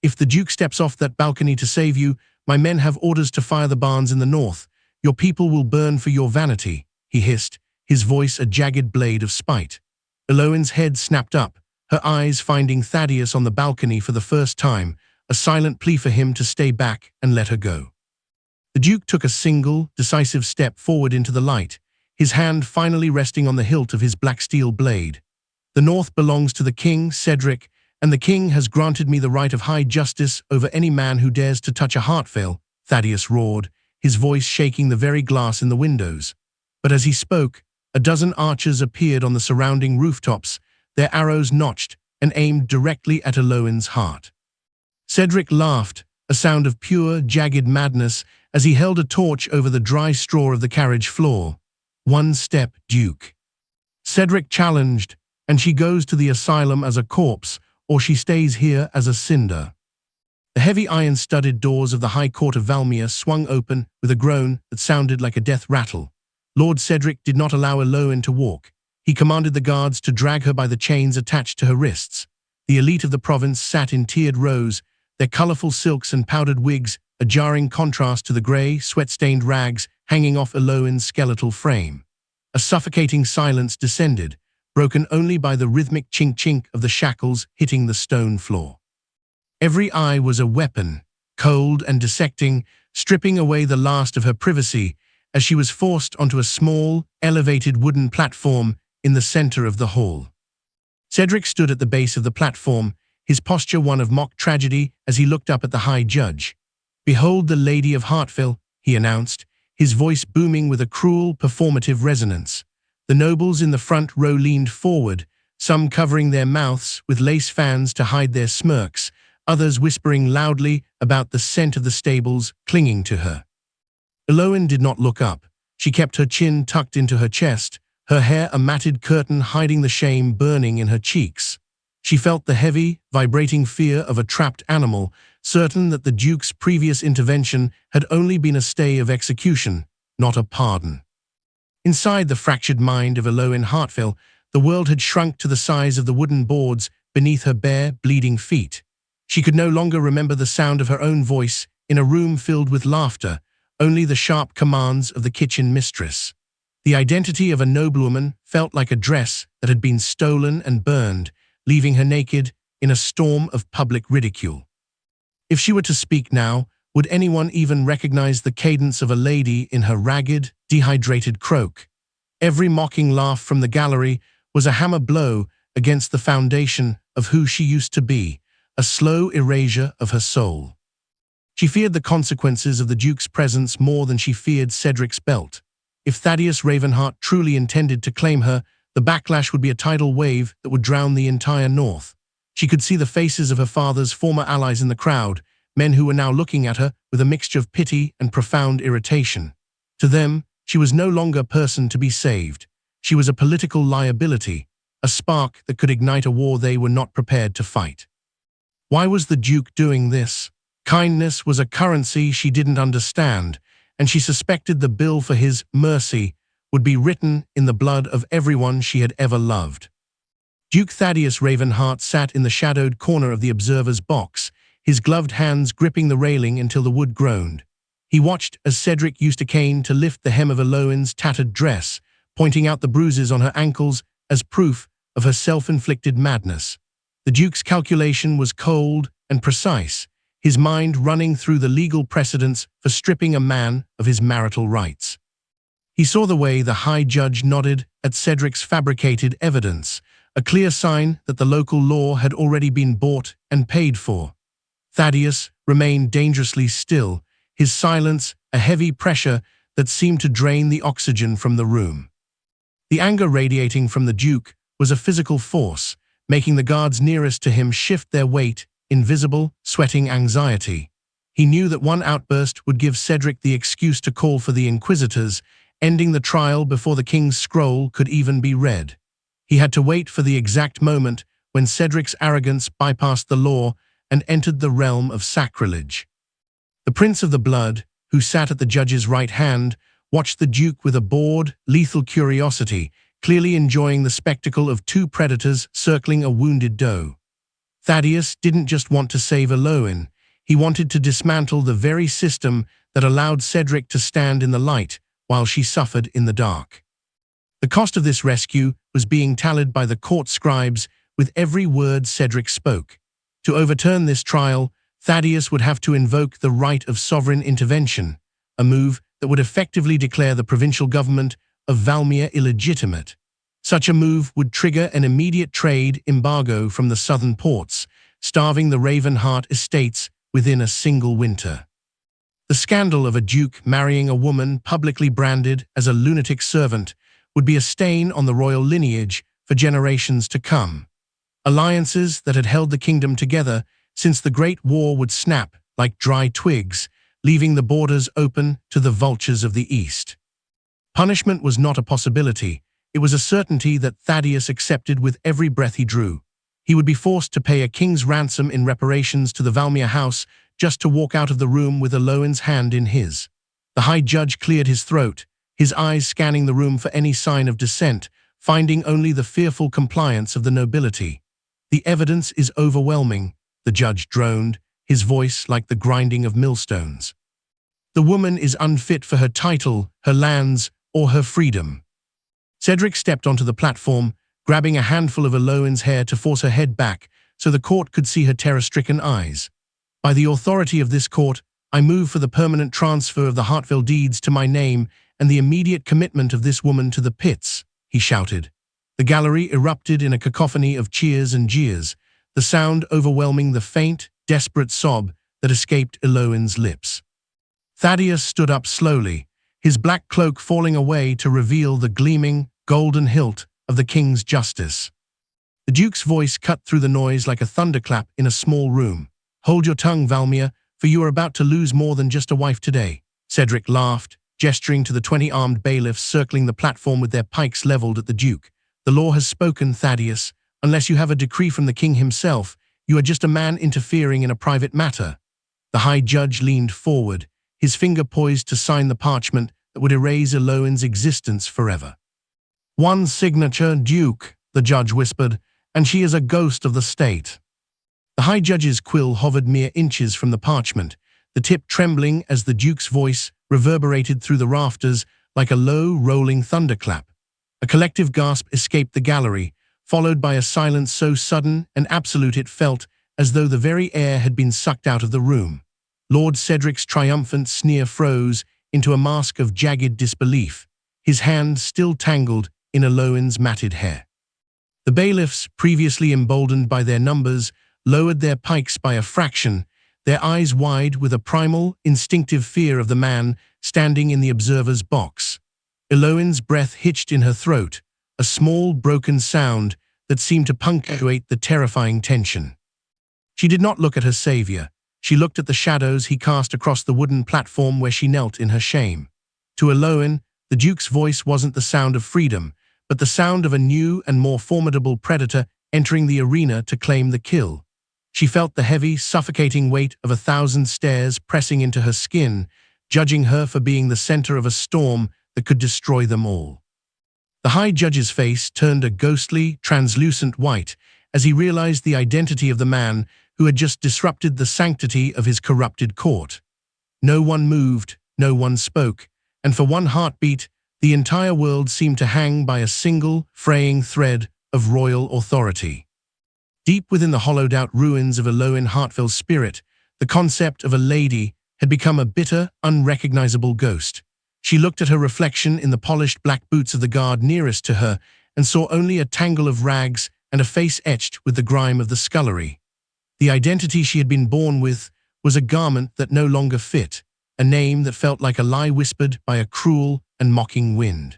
Speaker 1: "If the Duke steps off that balcony to save you, my men have orders to fire the barns in the north. Your people will burn for your vanity," he hissed, his voice a jagged blade of spite. Elowyn's head snapped up, her eyes finding Thaddeus on the balcony for the first time, a silent plea for him to stay back and let her go. The Duke took a single, decisive step forward into the light, his hand finally resting on the hilt of his black steel blade. "The North belongs to the King, Cedric, and the King has granted me the right of high justice over any man who dares to touch a Hartfell," Thaddeus roared, his voice shaking the very glass in the windows. But as he spoke, a dozen archers appeared on the surrounding rooftops, their arrows notched and aimed directly at Elowyn's heart. Cedric laughed, a sound of pure, jagged madness, as he held a torch over the dry straw of the carriage floor. "One step, Duke." Cedric challenged, "And she goes to the asylum as a corpse, or she stays here as a cinder." The heavy iron-studded doors of the High Court of Valmere swung open with a groan that sounded like a death rattle. Lord Cedric did not allow Elowyn to walk. He commanded the guards to drag her by the chains attached to her wrists. The elite of the province sat in tiered rows, their colorful silks and powdered wigs a jarring contrast to the gray, sweat-stained rags hanging off Elowyn's skeletal frame. A suffocating silence descended, broken only by the rhythmic chink-chink of the shackles hitting the stone floor. Every eye was a weapon, cold and dissecting, stripping away the last of her privacy as she was forced onto a small, elevated wooden platform in the center of the hall. Cedric stood at the base of the platform, his posture one of mock tragedy as he looked up at the High Judge. "Behold the Lady of Hartfell," he announced, his voice booming with a cruel, performative resonance. The nobles in the front row leaned forward, some covering their mouths with lace fans to hide their smirks, others whispering loudly about the scent of the stables clinging to her. Elowyn did not look up. She kept her chin tucked into her chest, her hair a matted curtain hiding the shame burning in her cheeks. She felt the heavy, vibrating fear of a trapped animal, certain that the Duke's previous intervention had only been a stay of execution, not a pardon. Inside the fractured mind of Elowyn Hartfell, the world had shrunk to the size of the wooden boards beneath her bare, bleeding feet. She could no longer remember the sound of her own voice in a room filled with laughter, only the sharp commands of the kitchen mistress. The identity of a noblewoman felt like a dress that had been stolen and burned, leaving her naked in a storm of public ridicule. If she were to speak now, Would anyone even recognize the cadence of a lady in her ragged, dehydrated croak? Every mocking laugh from the gallery was a hammer blow against the foundation of who she used to be, a slow erasure of her soul. She feared the consequences of the Duke's presence more than she feared Cedric's belt. If Thaddeus Ravenhart truly intended to claim her, the backlash would be a tidal wave that would drown the entire North. She could see the faces of her father's former allies in the crowd, men who were now looking at her with a mixture of pity and profound irritation. To them, she was no longer a person to be saved. She was a political liability, a spark that could ignite a war they were not prepared to fight. Why was the Duke doing this? Kindness was a currency she didn't understand, and she suspected the bill for his mercy would be written in the blood of everyone she had ever loved. Duke Thaddeus Ravenhart sat in the shadowed corner of the observer's box, his gloved hands gripping the railing until the wood groaned. He watched as Cedric used a cane to lift the hem of Elowyn's tattered dress, pointing out the bruises on her ankles as proof of her self-inflicted madness. The Duke's calculation was cold and precise, his mind running through the legal precedents for stripping a man of his marital rights. He saw the way the High Judge nodded at Cedric's fabricated evidence, a clear sign that the local law had already been bought and paid for. Thaddeus remained dangerously still, his silence a heavy pressure that seemed to drain the oxygen from the room. The anger radiating from the Duke was a physical force, making the guards nearest to him shift their weight in visible, sweating anxiety. He knew that one outburst would give Cedric the excuse to call for the Inquisitors, ending the trial before the King's scroll could even be read. He had to wait for the exact moment when Cedric's arrogance bypassed the law and entered the realm of sacrilege. The Prince of the Blood, who sat at the judge's right hand, watched the Duke with a bored, lethal curiosity, clearly enjoying the spectacle of two predators circling a wounded doe. Thaddeus didn't just want to save Elowyn, he wanted to dismantle the very system that allowed Cedric to stand in the light while she suffered in the dark. The cost of this rescue was being tallied by the court scribes with every word Cedric spoke. To overturn this trial, Thaddeus would have to invoke the right of sovereign intervention, a move that would effectively declare the provincial government of Valmere illegitimate. Such a move would trigger an immediate trade embargo from the southern ports, starving the Ravenhart estates within a single winter. The scandal of a duke marrying a woman publicly branded as a lunatic servant would be a stain on the royal lineage for generations to come. Alliances that had held the kingdom together since the Great War would snap like dry twigs, leaving the borders open to the vultures of the East. Punishment was not a possibility. It was a certainty that Thaddeus accepted with every breath he drew. He would be forced to pay a king's ransom in reparations to the Valmere house just to walk out of the room with Elowyn's hand in his. The High Judge cleared his throat, his eyes scanning the room for any sign of dissent, finding only the fearful compliance of the nobility. "The evidence is overwhelming," the judge droned, his voice like the grinding of millstones. "The woman is unfit for her title, her lands, or her freedom." Cedric stepped onto the platform, grabbing a handful of Elowyn's hair to force her head back so the court could see her terror-stricken eyes. "By the authority of this court, I move for the permanent transfer of the Hartville deeds to my name and the immediate commitment of this woman to the pits," he shouted. The gallery erupted in a cacophony of cheers and jeers, the sound overwhelming the faint, desperate sob that escaped Elowyn's lips. Thaddeus stood up slowly, his black cloak falling away to reveal the gleaming, golden hilt of the king's justice. The Duke's voice cut through the noise like a thunderclap in a small room. "Hold your tongue, Valmere, for you are about to lose more than just a wife today." Cedric laughed, gesturing to the 20 armed bailiffs circling the platform with their pikes leveled at the Duke. "The law has spoken, Thaddeus. Unless you have a decree from the king himself, you are just a man interfering in a private matter." The High Judge leaned forward, his finger poised to sign the parchment that would erase Elowyn's existence forever. "One signature, Duke," the judge whispered, "and she is a ghost of the state." The High Judge's quill hovered mere inches from the parchment, the tip trembling as the Duke's voice reverberated through the rafters like a low, rolling thunderclap. A collective gasp escaped the gallery, followed by a silence so sudden and absolute it felt as though the very air had been sucked out of the room. Lord Cedric's triumphant sneer froze into a mask of jagged disbelief, his hand still tangled in Elowyn's matted hair. The bailiffs, previously emboldened by their numbers, lowered their pikes by a fraction, their eyes wide with a primal, instinctive fear of the man standing in the observer's box. Elowyn's breath hitched in her throat, a small, broken sound that seemed to punctuate the terrifying tension. She did not look at her savior. She looked at the shadows he cast across the wooden platform where she knelt in her shame. To Elowyn, the Duke's voice wasn't the sound of freedom, but the sound of a new and more formidable predator entering the arena to claim the kill. She felt the heavy, suffocating weight of 1,000 stares pressing into her skin, judging her for being the center of a storm that could destroy them all. The High Judge's face turned a ghostly, translucent white as he realized the identity of the man who had just disrupted the sanctity of his corrupted court. No one moved, no one spoke, and for one heartbeat, the entire world seemed to hang by a single, fraying thread of royal authority. Deep within the hollowed-out ruins of Elowyn Hartfield's spirit, the concept of a lady had become a bitter, unrecognizable ghost. She looked at her reflection in the polished black boots of the guard nearest to her and saw only a tangle of rags and a face etched with the grime of the scullery. The identity she had been born with was a garment that no longer fit, a name that felt like a lie whispered by a cruel and mocking wind.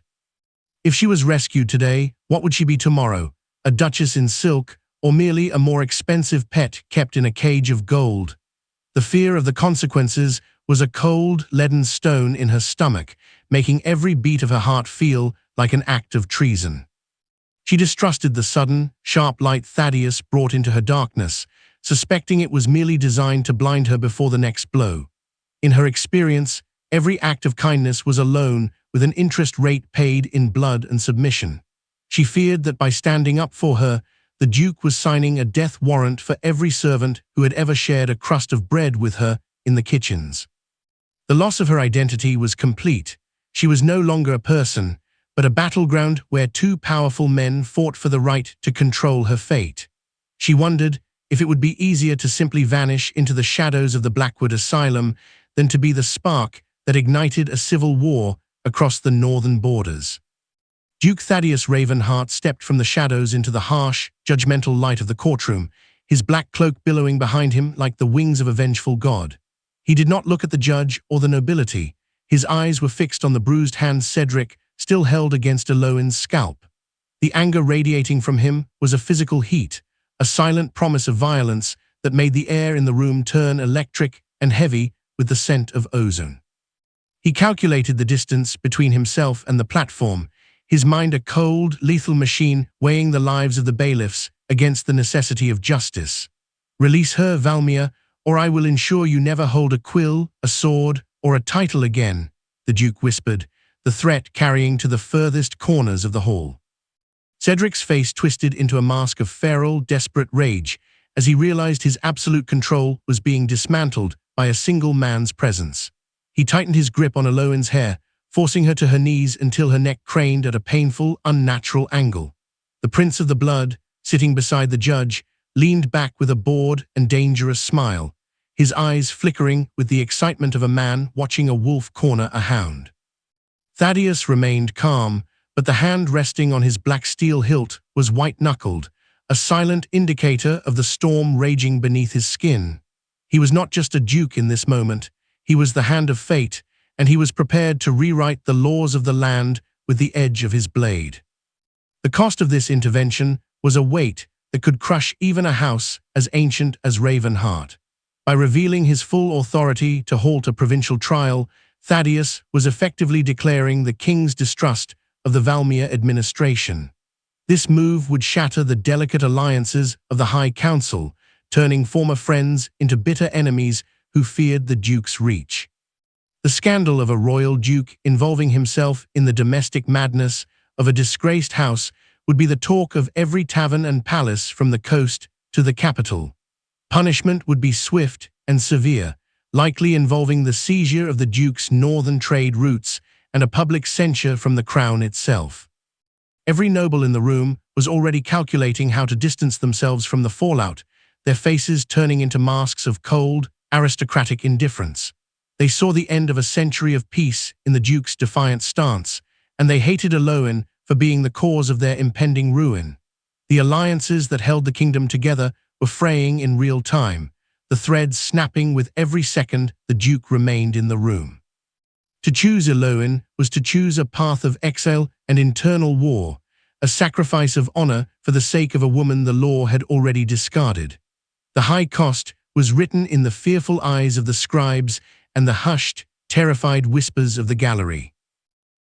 Speaker 1: If she was rescued today, what would she be tomorrow? A duchess in silk, or merely a more expensive pet kept in a cage of gold? The fear of the consequences was a cold, leaden stone in her stomach, making every beat of her heart feel like an act of treason. She distrusted the sudden, sharp light Thaddeus brought into her darkness, suspecting it was merely designed to blind her before the next blow. In her experience, every act of kindness was a loan with an interest rate paid in blood and submission. She feared that by standing up for her, the Duke was signing a death warrant for every servant who had ever shared a crust of bread with her in the kitchens. The loss of her identity was complete. She was no longer a person, but a battleground where two powerful men fought for the right to control her fate. She wondered if it would be easier to simply vanish into the shadows of the Blackwood Asylum than to be the spark that ignited a civil war across the northern borders. Duke Thaddeus Ravenhart stepped from the shadows into the harsh, judgmental light of the courtroom, his black cloak billowing behind him like the wings of a vengeful god. He did not look at the judge or the nobility. His eyes were fixed on the bruised hand Cedric still held against Elowyn's scalp. The anger radiating from him was a physical heat, a silent promise of violence that made the air in the room turn electric and heavy with the scent of ozone. He calculated the distance between himself and the platform, his mind a cold, lethal machine weighing the lives of the bailiffs against the necessity of justice. "Release her, Valmere, or I will ensure you never hold a quill, a sword, or a title again," the Duke whispered, the threat carrying to the furthest corners of the hall. Cedric's face twisted into a mask of feral, desperate rage as he realized his absolute control was being dismantled by a single man's presence. He tightened his grip on Elowyn's hair, forcing her to her knees until her neck craned at a painful, unnatural angle. The Prince of the Blood, sitting beside the judge, leaned back with a bored and dangerous smile, his eyes flickering with the excitement of a man watching a wolf corner a hound. Thaddeus remained calm, but the hand resting on his black steel hilt was white-knuckled, a silent indicator of the storm raging beneath his skin. He was not just a duke in this moment, he was the hand of fate, and he was prepared to rewrite the laws of the land with the edge of his blade. The cost of this intervention was a weight that could crush even a house as ancient as Ravenhart. By revealing his full authority to halt a provincial trial, Thaddeus was effectively declaring the king's distrust of the Valmere administration. This move would shatter the delicate alliances of the High Council, turning former friends into bitter enemies who feared the Duke's reach. The scandal of a royal duke involving himself in the domestic madness of a disgraced house would be the talk of every tavern and palace from the coast to the capital. Punishment would be swift and severe, likely involving the seizure of the Duke's northern trade routes and a public censure from the crown itself. Every noble in the room was already calculating how to distance themselves from the fallout, their faces turning into masks of cold, aristocratic indifference. They saw the end of a century of peace in the Duke's defiant stance, and they hated Elowyn for being the cause of their impending ruin. The alliances that held the kingdom together were fraying in real time, the threads snapping with every second the Duke remained in the room. To choose Elowyn was to choose a path of exile and internal war, a sacrifice of honor for the sake of a woman the law had already discarded. The high cost was written in the fearful eyes of the scribes and the hushed, terrified whispers of the gallery.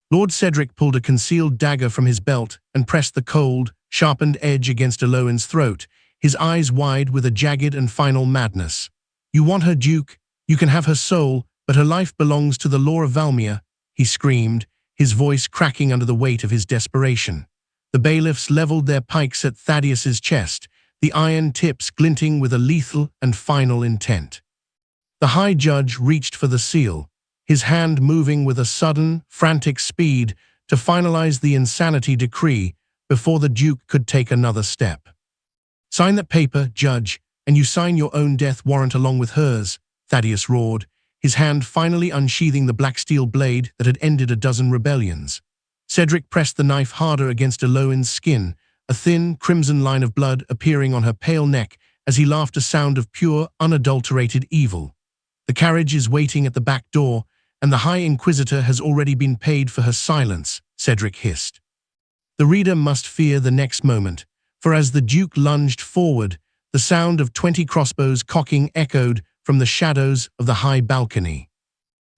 Speaker 1: Lord Cedric pulled a concealed dagger from his belt and pressed the cold, sharpened edge against Elowyn's throat, his eyes wide with a jagged and final madness. "You want her, Duke? You can have her soul, but her life belongs to the law of Valmere," he screamed, his voice cracking under the weight of his desperation. The bailiffs leveled their pikes at Thaddeus's chest, the iron tips glinting with a lethal and final intent. The High Judge reached for the seal, his hand moving with a sudden, frantic speed to finalize the insanity decree before the Duke could take another step. "Sign that paper, Judge, and you sign your own death warrant along with hers," Thaddeus roared, his hand finally unsheathing the black steel blade that had ended a dozen rebellions. Cedric pressed the knife harder against Elowyn's skin, a thin, crimson line of blood appearing on her pale neck as he laughed a sound of pure, unadulterated evil. "The carriage is waiting at the back door, and the High Inquisitor has already been paid for her silence," Cedric hissed. The reader must fear the next moment, for as the Duke lunged forward, the sound of 20 crossbows cocking echoed from the shadows of the high balcony.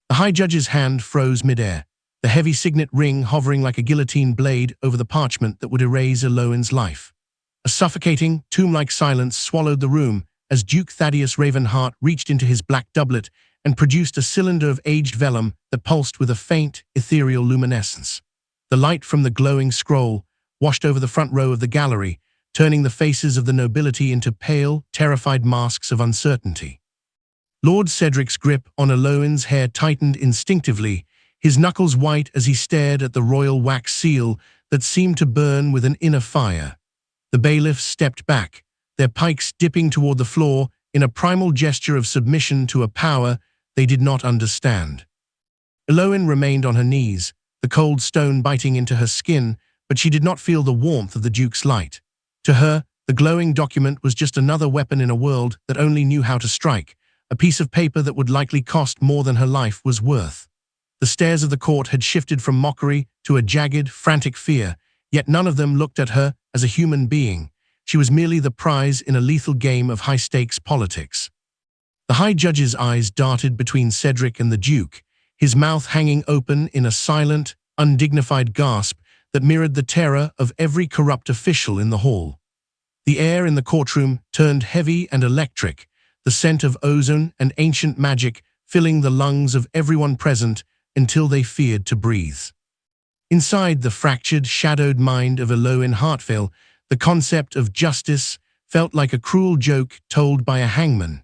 Speaker 1: The High Judge's hand froze midair, the heavy signet ring hovering like a guillotine blade over the parchment that would erase Elowyn's life. A suffocating, tomb-like silence swallowed the room as Duke Thaddeus Ravenhart reached into his black doublet and produced a cylinder of aged vellum that pulsed with a faint, ethereal luminescence. The light from the glowing scroll washed over the front row of the gallery, turning the faces of the nobility into pale, terrified masks of uncertainty. Lord Cedric's grip on Elowyn's hair tightened instinctively, his knuckles white as he stared at the royal wax seal that seemed to burn with an inner fire. The bailiffs stepped back, their pikes dipping toward the floor in a primal gesture of submission to a power they did not understand. Elowyn remained on her knees, the cold stone biting into her skin, but she did not feel the warmth of the Duke's light. To her, the glowing document was just another weapon in a world that only knew how to strike, a piece of paper that would likely cost more than her life was worth. The stares of the court had shifted from mockery to a jagged, frantic fear, yet none of them looked at her as a human being. She was merely the prize in a lethal game of high-stakes politics. The High Judge's eyes darted between Cedric and the Duke, his mouth hanging open in a silent, undignified gasp that mirrored the terror of every corrupt official in the hall. The air in the courtroom turned heavy and electric, the scent of ozone and ancient magic filling the lungs of everyone present until they feared to breathe. Inside the fractured, shadowed mind of Elowyn Hartfield, the concept of justice felt like a cruel joke told by a hangman.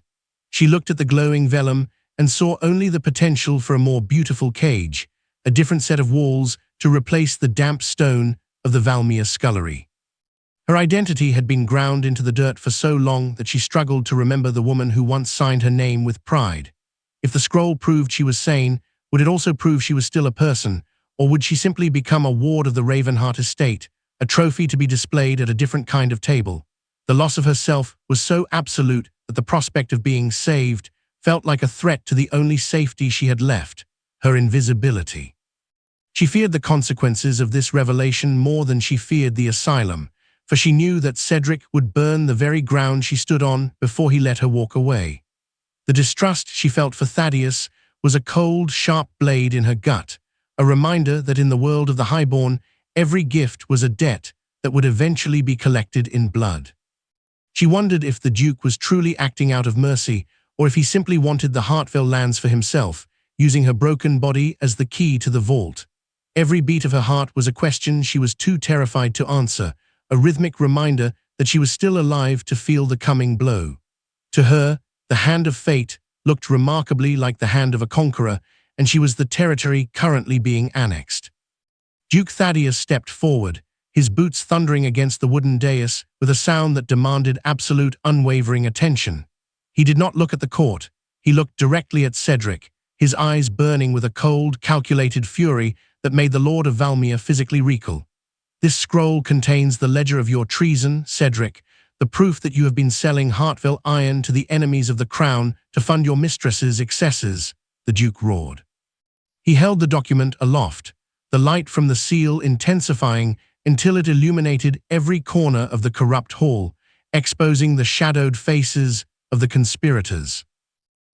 Speaker 1: She looked at the glowing vellum and saw only the potential for a more beautiful cage, a different set of walls to replace the damp stone of the Valmere scullery. Her identity had been ground into the dirt for so long that she struggled to remember the woman who once signed her name with pride. If the scroll proved she was sane, would it also prove she was still a person, or would she simply become a ward of the Ravenhart estate, a trophy to be displayed at a different kind of table? The loss of herself was so absolute that the prospect of being saved felt like a threat to the only safety she had left, her invisibility. She feared the consequences of this revelation more than she feared the asylum, for she knew that Cedric would burn the very ground she stood on before he let her walk away. The distrust she felt for Thaddeus was a cold, sharp blade in her gut, a reminder that in the world of the highborn, every gift was a debt that would eventually be collected in blood. She wondered if the Duke was truly acting out of mercy, or if he simply wanted the Hartfield lands for himself, using her broken body as the key to the vault. Every beat of her heart was a question she was too terrified to answer, a rhythmic reminder that she was still alive to feel the coming blow. To her, the hand of fate looked remarkably like the hand of a conqueror, and she was the territory currently being annexed. Duke Thaddeus stepped forward, his boots thundering against the wooden dais with a sound that demanded absolute, unwavering attention. He did not look at the court. He looked directly at Cedric, his eyes burning with a cold, calculated fury that made the Lord of Valmere physically recoil. "This scroll contains the ledger of your treason, Cedric, the proof that you have been selling Hartville iron to the enemies of the crown to fund your mistress's excesses," the Duke roared. He held the document aloft, the light from the seal intensifying until it illuminated every corner of the corrupt hall, exposing the shadowed faces of the conspirators.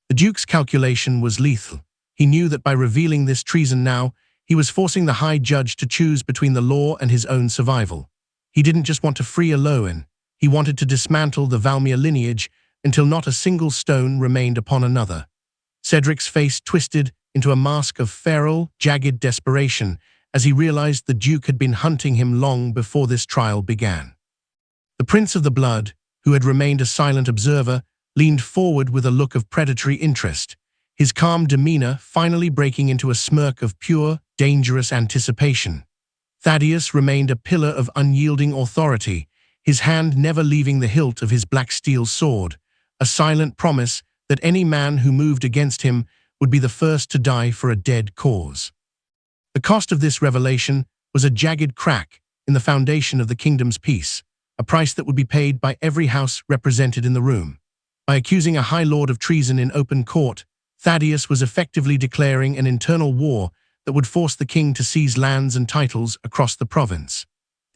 Speaker 1: The Duke's calculation was lethal. He knew that by revealing this treason now, he was forcing the High Judge to choose between the law and his own survival. He didn't just want to free Elowyn, he wanted to dismantle the Valmere lineage until not a single stone remained upon another. Cedric's face twisted into a mask of feral, jagged desperation as he realized the Duke had been hunting him long before this trial began. The Prince of the Blood, who had remained a silent observer, leaned forward with a look of predatory interest, his calm demeanor finally breaking into a smirk of pure, dangerous anticipation. Thaddeus remained a pillar of unyielding authority, his hand never leaving the hilt of his black steel sword, a silent promise that any man who moved against him would be the first to die for a dead cause. The cost of this revelation was a jagged crack in the foundation of the kingdom's peace, a price that would be paid by every house represented in the room. By accusing a High Lord of treason in open court, Thaddeus was effectively declaring an internal war that would force the king to seize lands and titles across the province.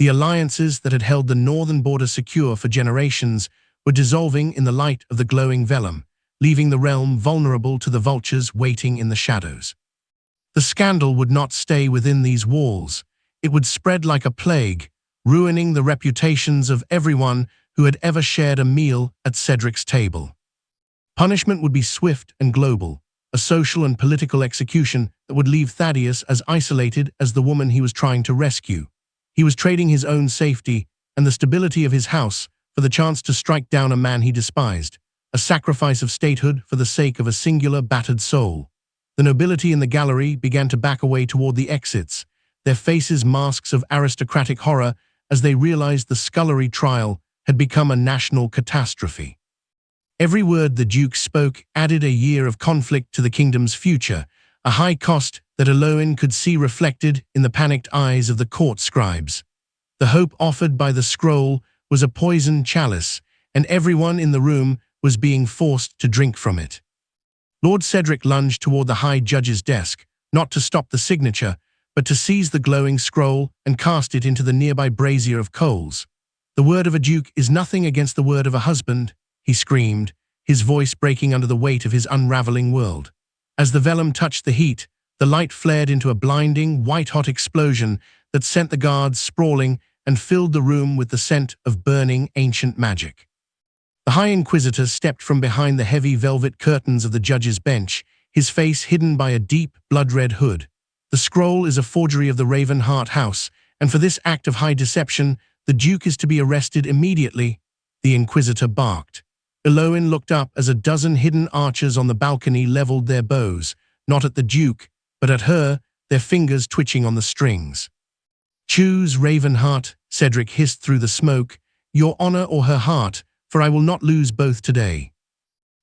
Speaker 1: The alliances that had held the northern border secure for generations were dissolving in the light of the glowing vellum, leaving the realm vulnerable to the vultures waiting in the shadows. The scandal would not stay within these walls. It would spread like a plague, ruining the reputations of everyone who had ever shared a meal at Cedric's table. Punishment would be swift and global, a social and political execution that would leave Thaddeus as isolated as the woman he was trying to rescue. He was trading his own safety and the stability of his house for the chance to strike down a man he despised, a sacrifice of statehood for the sake of a singular battered soul. The nobility in the gallery began to back away toward the exits, their faces masks of aristocratic horror as they realized the scullery trial had become a national catastrophe. Every word the Duke spoke added a year of conflict to the kingdom's future, a high cost that Elowyn could see reflected in the panicked eyes of the court scribes. The hope offered by the scroll was a poisoned chalice, and everyone in the room was being forced to drink from it. Lord Cedric lunged toward the High Judge's desk, not to stop the signature, but to seize the glowing scroll and cast it into the nearby brazier of coals. "The word of a duke is nothing against the word of a husband," he screamed, his voice breaking under the weight of his unraveling world. As the vellum touched the heat, the light flared into a blinding, white-hot explosion that sent the guards sprawling and filled the room with the scent of burning ancient magic. The High Inquisitor stepped from behind the heavy velvet curtains of the judge's bench, his face hidden by a deep, blood-red hood. "The scroll is a forgery of the Ravenhart house, and for this act of high deception, the Duke is to be arrested immediately," the Inquisitor barked. Elowyn looked up as a dozen hidden archers on the balcony leveled their bows, not at the Duke, but at her, their fingers twitching on the strings. "Choose, Ravenhart," Cedric hissed through the smoke, "your honor or her heart, for I will not lose both today."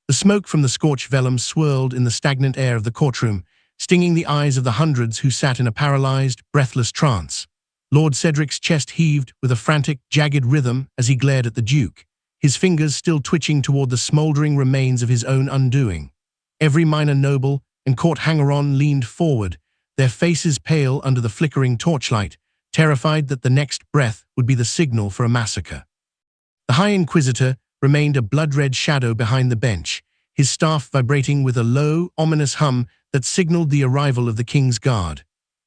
Speaker 1: The smoke from the scorched vellum swirled in the stagnant air of the courtroom, stinging the eyes of the hundreds who sat in a paralyzed, breathless trance. Lord Cedric's chest heaved with a frantic, jagged rhythm as he glared at the Duke, his fingers still twitching toward the smoldering remains of his own undoing. Every minor noble and court hanger-on leaned forward, their faces pale under the flickering torchlight, terrified that the next breath would be the signal for a massacre. The High Inquisitor remained a blood-red shadow behind the bench, his staff vibrating with a low, ominous hum that signaled the arrival of the king's guard.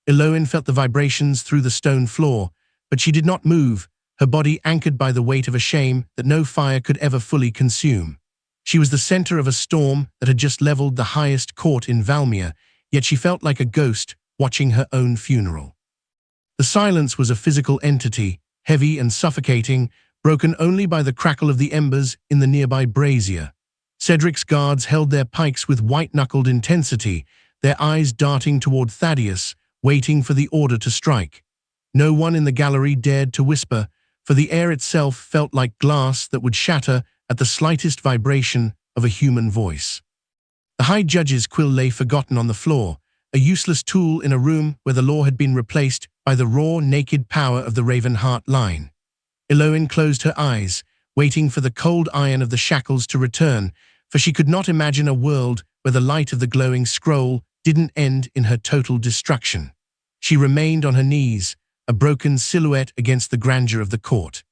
Speaker 1: Elowyn felt the vibrations through the stone floor, but she did not move, her body anchored by the weight of a shame that no fire could ever fully consume. She was the center of a storm that had just leveled the highest court in Valmere, yet she felt like a ghost watching her own funeral. The silence was a physical entity, heavy and suffocating, broken only by the crackle of the embers in the nearby brazier. Cedric's guards held their pikes with white-knuckled intensity, their eyes darting toward Thaddeus, waiting for the order to strike. No one in the gallery dared to whisper, for the air itself felt like glass that would shatter at the slightest vibration of a human voice. The High Judge's quill lay forgotten on the floor, a useless tool in a room where the law had been replaced by the raw, naked power of the Ravenhart line. Elowyn closed her eyes, waiting for the cold iron of the shackles to return, for she could not imagine a world where the light of the glowing scroll didn't end in her total destruction. She remained on her knees, a broken silhouette against the grandeur of the court,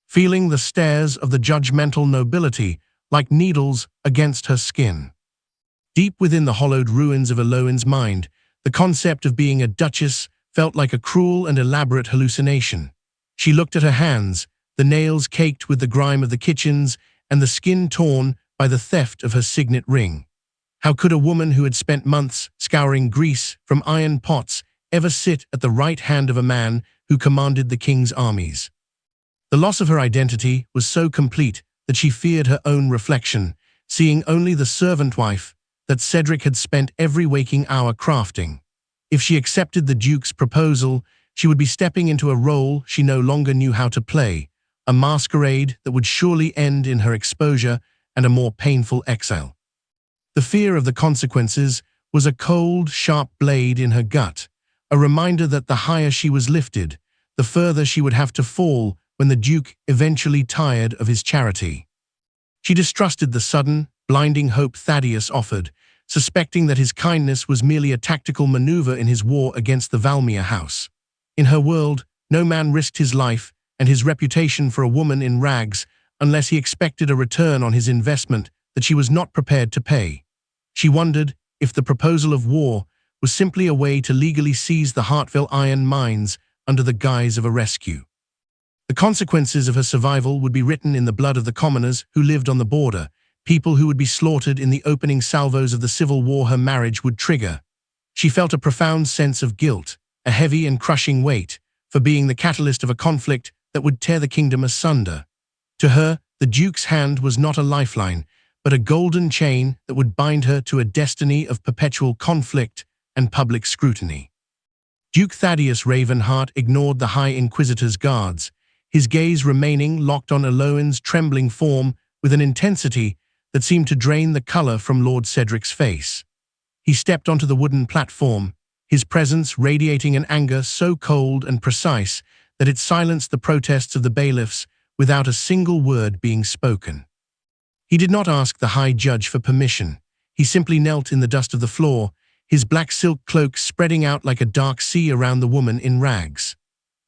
Speaker 1: feeling the stares of the judgmental nobility like needles against her skin. Deep within the hollowed ruins of Elowyn's mind, the concept of being a duchess felt like a cruel and elaborate hallucination. She looked at her hands, the nails caked with the grime of the kitchens and the skin torn by the theft of her signet ring. How could a woman who had spent months scouring grease from iron pots ever sit at the right hand of a man who commanded the king's armies? The loss of her identity was so complete that she feared her own reflection, seeing only the servant wife that Cedric had spent every waking hour crafting. If she accepted the Duke's proposal, she would be stepping into a role she no longer knew how to play, a masquerade that would surely end in her exposure and a more painful exile. The fear of the consequences was a cold, sharp blade in her gut, a reminder that the higher she was lifted, the further she would have to fall when the Duke eventually tired of his charity. She distrusted the sudden, blinding hope Thaddeus offered, suspecting that his kindness was merely a tactical maneuver in his war against the Valmere house. In her world, no man risked his life and his reputation for a woman in rags unless he expected a return on his investment that she was not prepared to pay. She wondered if the proposal of war was simply a way to legally seize the Hartville iron mines under the guise of a rescue. The consequences of her survival would be written in the blood of the commoners who lived on the border, people who would be slaughtered in the opening salvos of the civil war her marriage would trigger. She felt a profound sense of guilt, a heavy and crushing weight, for being the catalyst of a conflict that would tear the kingdom asunder. To her, the Duke's hand was not a lifeline, but a golden chain that would bind her to a destiny of perpetual conflict and public scrutiny. Duke Thaddeus Ravenhart ignored the High Inquisitor's guards, his gaze remaining locked on Elowyn's trembling form with an intensity that seemed to drain the color from Lord Cedric's face. He stepped onto the wooden platform, his presence radiating an anger so cold and precise that it silenced the protests of the bailiffs without a single word being spoken. He did not ask the High Judge for permission. He simply knelt in the dust of the floor, his black silk cloak spreading out like a dark sea around the woman in rags.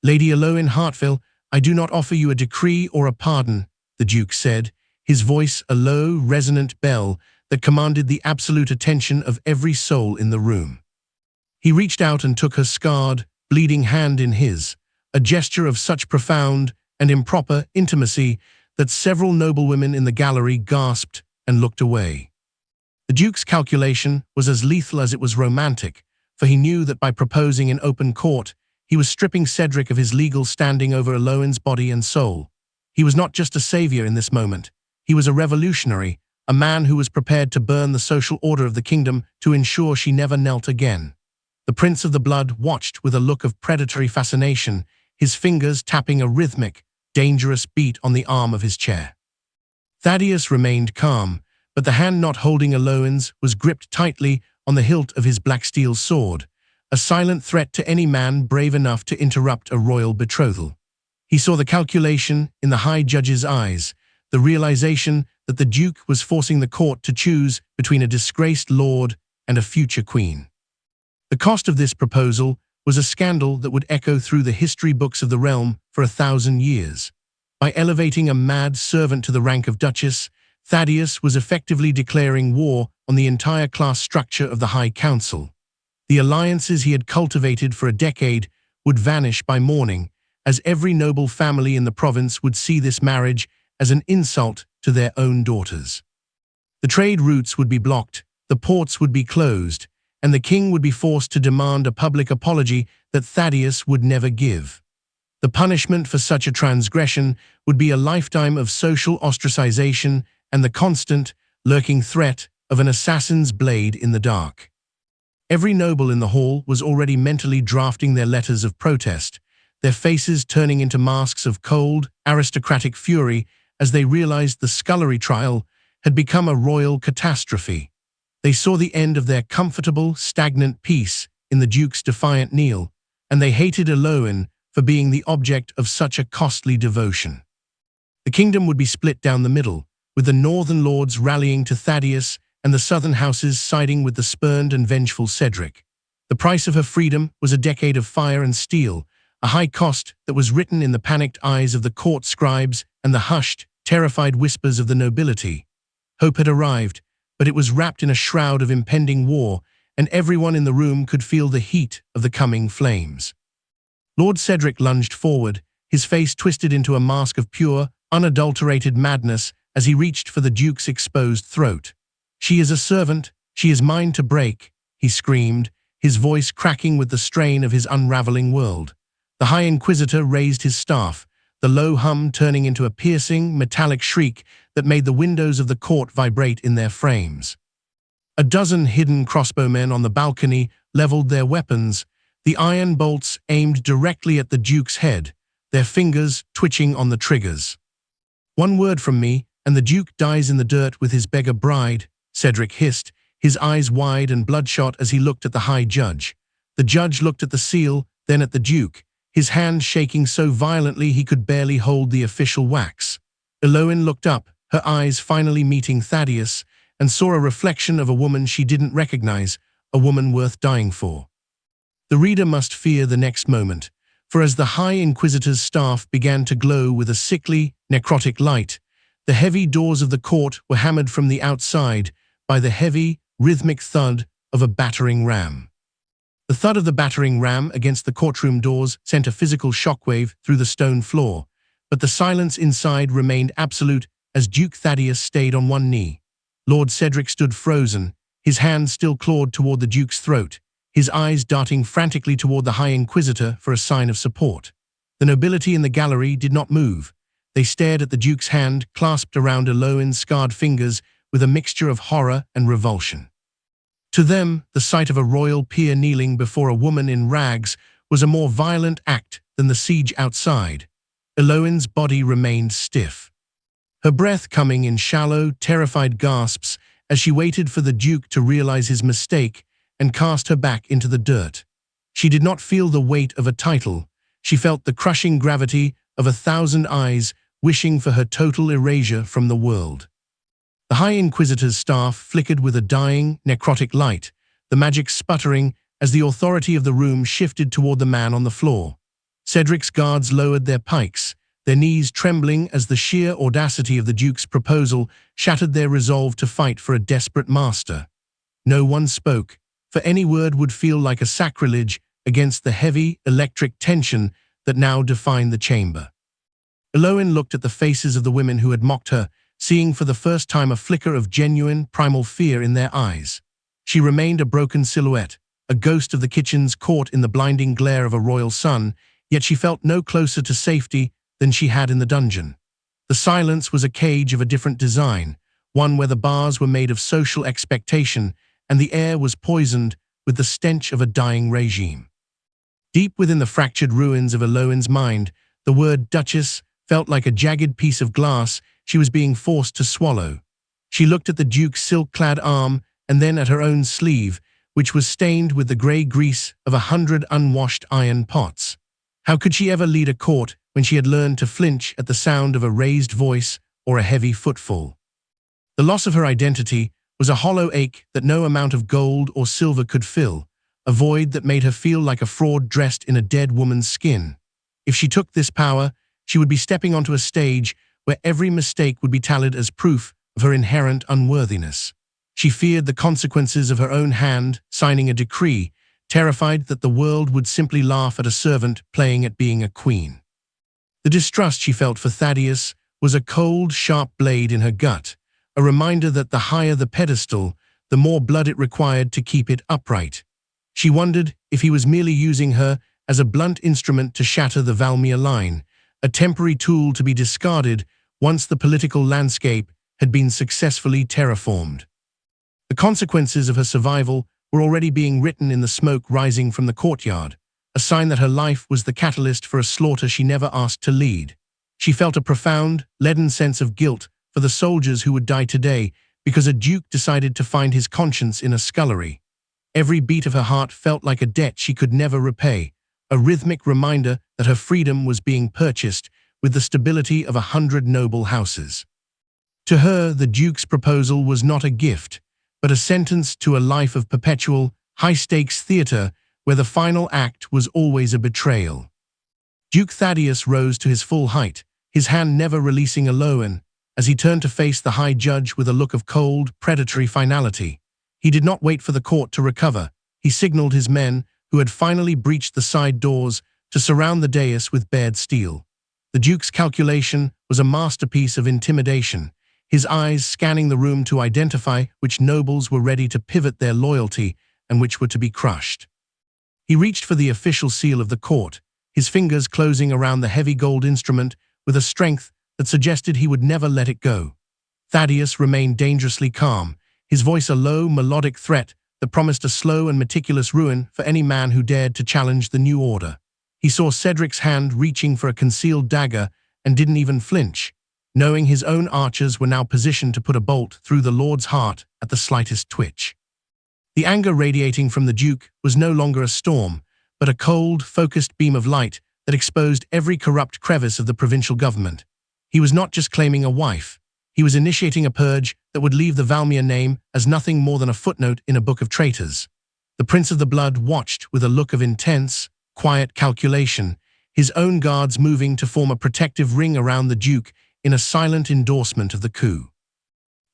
Speaker 1: "Lady Elowyn Hartville, I do not offer you a decree or a pardon," the Duke said, his voice a low, resonant bell that commanded the absolute attention of every soul in the room. He reached out and took her scarred, bleeding hand in his, a gesture of such profound and improper intimacy that several noblewomen in the gallery gasped and looked away. The Duke's calculation was as lethal as it was romantic, for he knew that by proposing in open court, he was stripping Cedric of his legal standing over Elowyn's body and soul. He was not just a savior in this moment. He was a revolutionary, a man who was prepared to burn the social order of the kingdom to ensure she never knelt again. The Prince of the Blood watched with a look of predatory fascination, his fingers tapping a rhythmic, dangerous beat on the arm of his chair. Thaddeus remained calm, but the hand not holding Elowyn's was gripped tightly on the hilt of his black steel sword, a silent threat to any man brave enough to interrupt a royal betrothal. He saw the calculation in the High Judge's eyes, the realization that the Duke was forcing the court to choose between a disgraced lord and a future queen. The cost of this proposal was a scandal that would echo through the history books of the realm for 1,000 years. By elevating a mad servant to the rank of Duchess, Thaddeus was effectively declaring war on the entire class structure of the High Council. The alliances he had cultivated for a decade would vanish by morning, as every noble family in the province would see this marriage as an insult to their own daughters. The trade routes would be blocked, the ports would be closed, and the king would be forced to demand a public apology that Thaddeus would never give. The punishment for such a transgression would be a lifetime of social ostracization and the constant, lurking threat of an assassin's blade in the dark. Every noble in the hall was already mentally drafting their letters of protest, their faces turning into masks of cold, aristocratic fury as they realized the scullery trial had become a royal catastrophe. They saw the end of their comfortable, stagnant peace in the Duke's defiant kneel, and they hated Elowyn for being the object of such a costly devotion. The kingdom would be split down the middle, with the northern lords rallying to Thaddeus and the southern houses siding with the spurned and vengeful Cedric. The price of her freedom was a decade of fire and steel, a high cost that was written in the panicked eyes of the court scribes and the hushed, terrified whispers of the nobility. Hope had arrived, but it was wrapped in a shroud of impending war, and everyone in the room could feel the heat of the coming flames. Lord Cedric lunged forward, his face twisted into a mask of pure, unadulterated madness as he reached for the Duke's exposed throat. "She is a servant, she is mine to break," he screamed, his voice cracking with the strain of his unraveling world. The High Inquisitor raised his staff, the low hum turning into a piercing, metallic shriek that made the windows of the court vibrate in their frames. A dozen hidden crossbowmen on the balcony leveled their weapons, the iron bolts aimed directly at the Duke's head, their fingers twitching on the triggers. "One word from me, and the Duke dies in the dirt with his beggar bride," Cedric hissed, his eyes wide and bloodshot as he looked at the High Judge. The judge looked at the seal, then at the Duke, his hand shaking so violently he could barely hold the official wax. Elowyn looked up, her eyes finally meeting Thaddeus, and saw a reflection of a woman she didn't recognize, a woman worth dying for. The reader must fear the next moment, for as the High Inquisitor's staff began to glow with a sickly, necrotic light, the heavy doors of the court were hammered from the outside by the heavy, rhythmic thud of a battering ram. The thud of the battering ram against the courtroom doors sent a physical shockwave through the stone floor, but the silence inside remained absolute as Duke Thaddeus stayed on one knee. Lord Cedric stood frozen, his hand still clawed toward the Duke's throat, his eyes darting frantically toward the High Inquisitor for a sign of support. The nobility in the gallery did not move. They stared at the Duke's hand clasped around Elowyn's scarred fingers with a mixture of horror and revulsion. To them, the sight of a royal peer kneeling before a woman in rags was a more violent act than the siege outside. Elowyn's body remained stiff, her breath coming in shallow, terrified gasps as she waited for the Duke to realize his mistake and cast her back into the dirt. She did not feel the weight of a title. She felt the crushing gravity of 1,000 eyes wishing for her total erasure from the world. The High Inquisitor's staff flickered with a dying, necrotic light, the magic sputtering as the authority of the room shifted toward the man on the floor. Cedric's guards lowered their pikes, their knees trembling as the sheer audacity of the Duke's proposal shattered their resolve to fight for a desperate master. No one spoke, for any word would feel like a sacrilege against the heavy, electric tension that now defined the chamber. Elowyn looked at the faces of the women who had mocked her, seeing for the first time a flicker of genuine, primal fear in their eyes. She remained a broken silhouette, a ghost of the kitchens caught in the blinding glare of a royal sun, yet she felt no closer to safety than she had in the dungeon. The silence was a cage of a different design, one where the bars were made of social expectation and the air was poisoned with the stench of a dying regime. Deep within the fractured ruins of Elowyn's mind, the word Duchess felt like a jagged piece of glass she was being forced to swallow. She looked at the Duke's silk-clad arm and then at her own sleeve, which was stained with the grey grease of 100 unwashed iron pots. How could she ever lead a court when she had learned to flinch at the sound of a raised voice or a heavy footfall? The loss of her identity was a hollow ache that no amount of gold or silver could fill, a void that made her feel like a fraud dressed in a dead woman's skin. If she took this power, she would be stepping onto a stage where every mistake would be tallied as proof of her inherent unworthiness. She feared the consequences of her own hand signing a decree, terrified that the world would simply laugh at a servant playing at being a queen. The distrust she felt for Thaddeus was a cold, sharp blade in her gut, a reminder that the higher the pedestal, the more blood it required to keep it upright. She wondered if he was merely using her as a blunt instrument to shatter the Valmere line, a temporary tool to be discarded once the political landscape had been successfully terraformed. The consequences of her survival were already being written in the smoke rising from the courtyard, a sign that her life was the catalyst for a slaughter she never asked to lead. She felt a profound, leaden sense of guilt for the soldiers who would die today because a duke decided to find his conscience in a scullery. Every beat of her heart felt like a debt she could never repay, a rhythmic reminder that her freedom was being purchased with the stability of 100 noble houses. To her, the duke's proposal was not a gift, but a sentence to a life of perpetual, high-stakes theatre where the final act was always a betrayal. Duke Thaddeus rose to his full height, his hand never releasing Elowyn, as he turned to face the high judge with a look of cold, predatory finality. He did not wait for the court to recover. He signaled his men, who had finally breached the side doors, to surround the dais with bared steel. The duke's calculation was a masterpiece of intimidation, his eyes scanning the room to identify which nobles were ready to pivot their loyalty and which were to be crushed. He reached for the official seal of the court, his fingers closing around the heavy gold instrument with a strength that suggested he would never let it go. Thaddeus remained dangerously calm, his voice a low, melodic threat that promised a slow and meticulous ruin for any man who dared to challenge the new order. He saw Cedric's hand reaching for a concealed dagger and didn't even flinch, knowing his own archers were now positioned to put a bolt through the Lord's heart at the slightest twitch. The anger radiating from the Duke was no longer a storm, but a cold, focused beam of light that exposed every corrupt crevice of the provincial government. He was not just claiming a wife. He was initiating a purge that would leave the Valmere name as nothing more than a footnote in a book of traitors. The Prince of the Blood watched with a look of intense, quiet calculation, his own guards moving to form a protective ring around the Duke in a silent endorsement of the coup.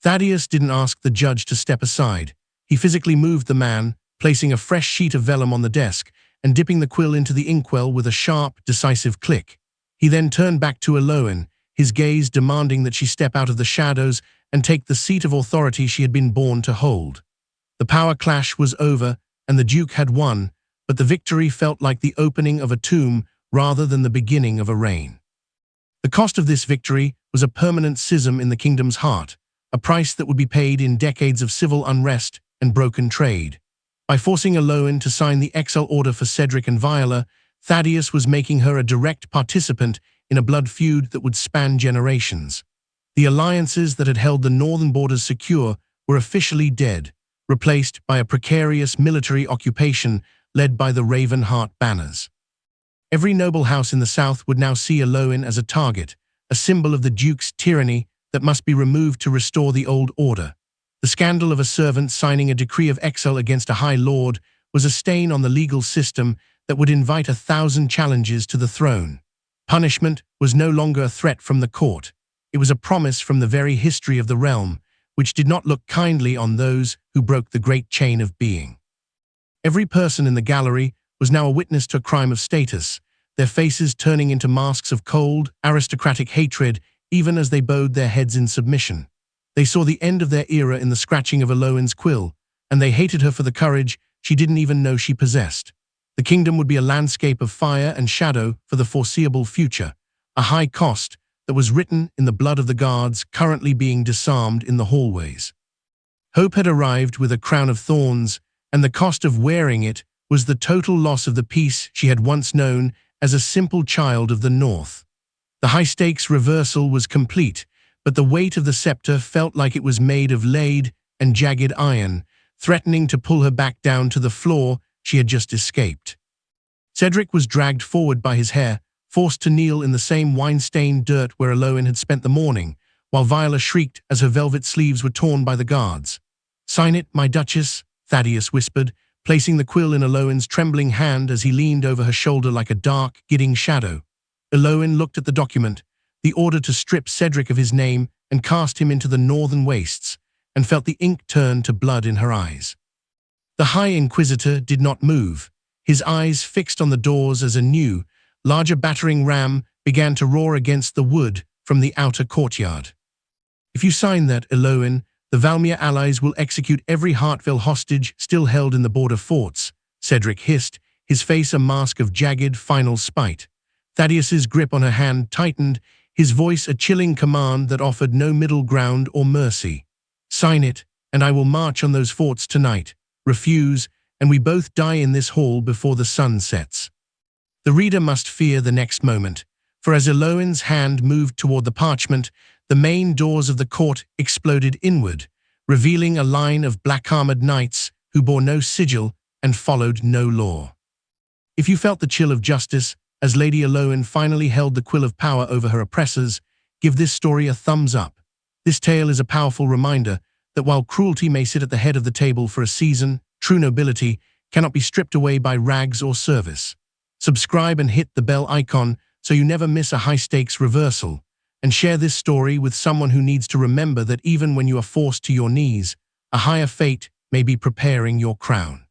Speaker 1: Thaddeus didn't ask the judge to step aside. He physically moved the man, placing a fresh sheet of vellum on the desk and dipping the quill into the inkwell with a sharp, decisive click. He then turned back to Elowyn, his gaze demanding that she step out of the shadows and take the seat of authority she had been born to hold. The power clash was over, and the Duke had won, but the victory felt like the opening of a tomb rather than the beginning of a reign. The cost of this victory was a permanent schism in the kingdom's heart, a price that would be paid in decades of civil unrest and broken trade. By forcing Elowyn to sign the exile order for Cedric and Viola, Thaddeus was making her a direct participant in a blood feud that would span generations. The alliances that had held the northern borders secure were officially dead, replaced by a precarious military occupation led by the Ravenhart banners. Every noble house in the south would now see Elowyn as a target, a symbol of the Duke's tyranny that must be removed to restore the old order. The scandal of a servant signing a decree of exile against a high lord was a stain on the legal system that would invite 1,000 challenges to the throne. Punishment was no longer a threat from the court. It was a promise from the very history of the realm, which did not look kindly on those who broke the great chain of being. Every person in the gallery was now a witness to a crime of status, their faces turning into masks of cold, aristocratic hatred even as they bowed their heads in submission. They saw the end of their era in the scratching of Elowyn's quill, and they hated her for the courage she didn't even know she possessed. The kingdom would be a landscape of fire and shadow for the foreseeable future, a high cost that was written in the blood of the guards currently being disarmed in the hallways. Hope had arrived with a crown of thorns, and the cost of wearing it was the total loss of the peace she had once known as a simple child of the north. The high-stakes reversal was complete, but the weight of the scepter felt like it was made of lead and jagged iron, threatening to pull her back down to the floor she had just escaped. Cedric was dragged forward by his hair, forced to kneel in the same wine-stained dirt where Elowyn had spent the morning, while Viola shrieked as her velvet sleeves were torn by the guards. "Sign it, my Duchess," Thaddeus whispered, placing the quill in Elowyn's trembling hand as he leaned over her shoulder like a dark, gidding shadow. Elowyn looked at the document, the order to strip Cedric of his name and cast him into the northern wastes, and felt the ink turn to blood in her eyes. The High Inquisitor did not move, his eyes fixed on the doors as a new, larger battering ram began to roar against the wood from the outer courtyard. "If you sign that, Elowyn, the Valmere allies will execute every Hartville hostage still held in the border forts," Cedric hissed, his face a mask of jagged, final spite. Thaddeus's grip on her hand tightened, his voice a chilling command that offered no middle ground or mercy. "Sign it, and I will march on those forts tonight. Refuse, and we both die in this hall before the sun sets." The reader must fear the next moment, for as Elowyn's hand moved toward the parchment, the main doors of the court exploded inward, revealing a line of black-armored knights who bore no sigil and followed no law. If you felt the chill of justice as Lady Elowyn finally held the quill of power over her oppressors, give this story a thumbs up. This tale is a powerful reminder that while cruelty may sit at the head of the table for a season, true nobility cannot be stripped away by rags or service. Subscribe and hit the bell icon so you never miss a high-stakes reversal, and share this story with someone who needs to remember that even when you are forced to your knees, a higher fate may be preparing your crown.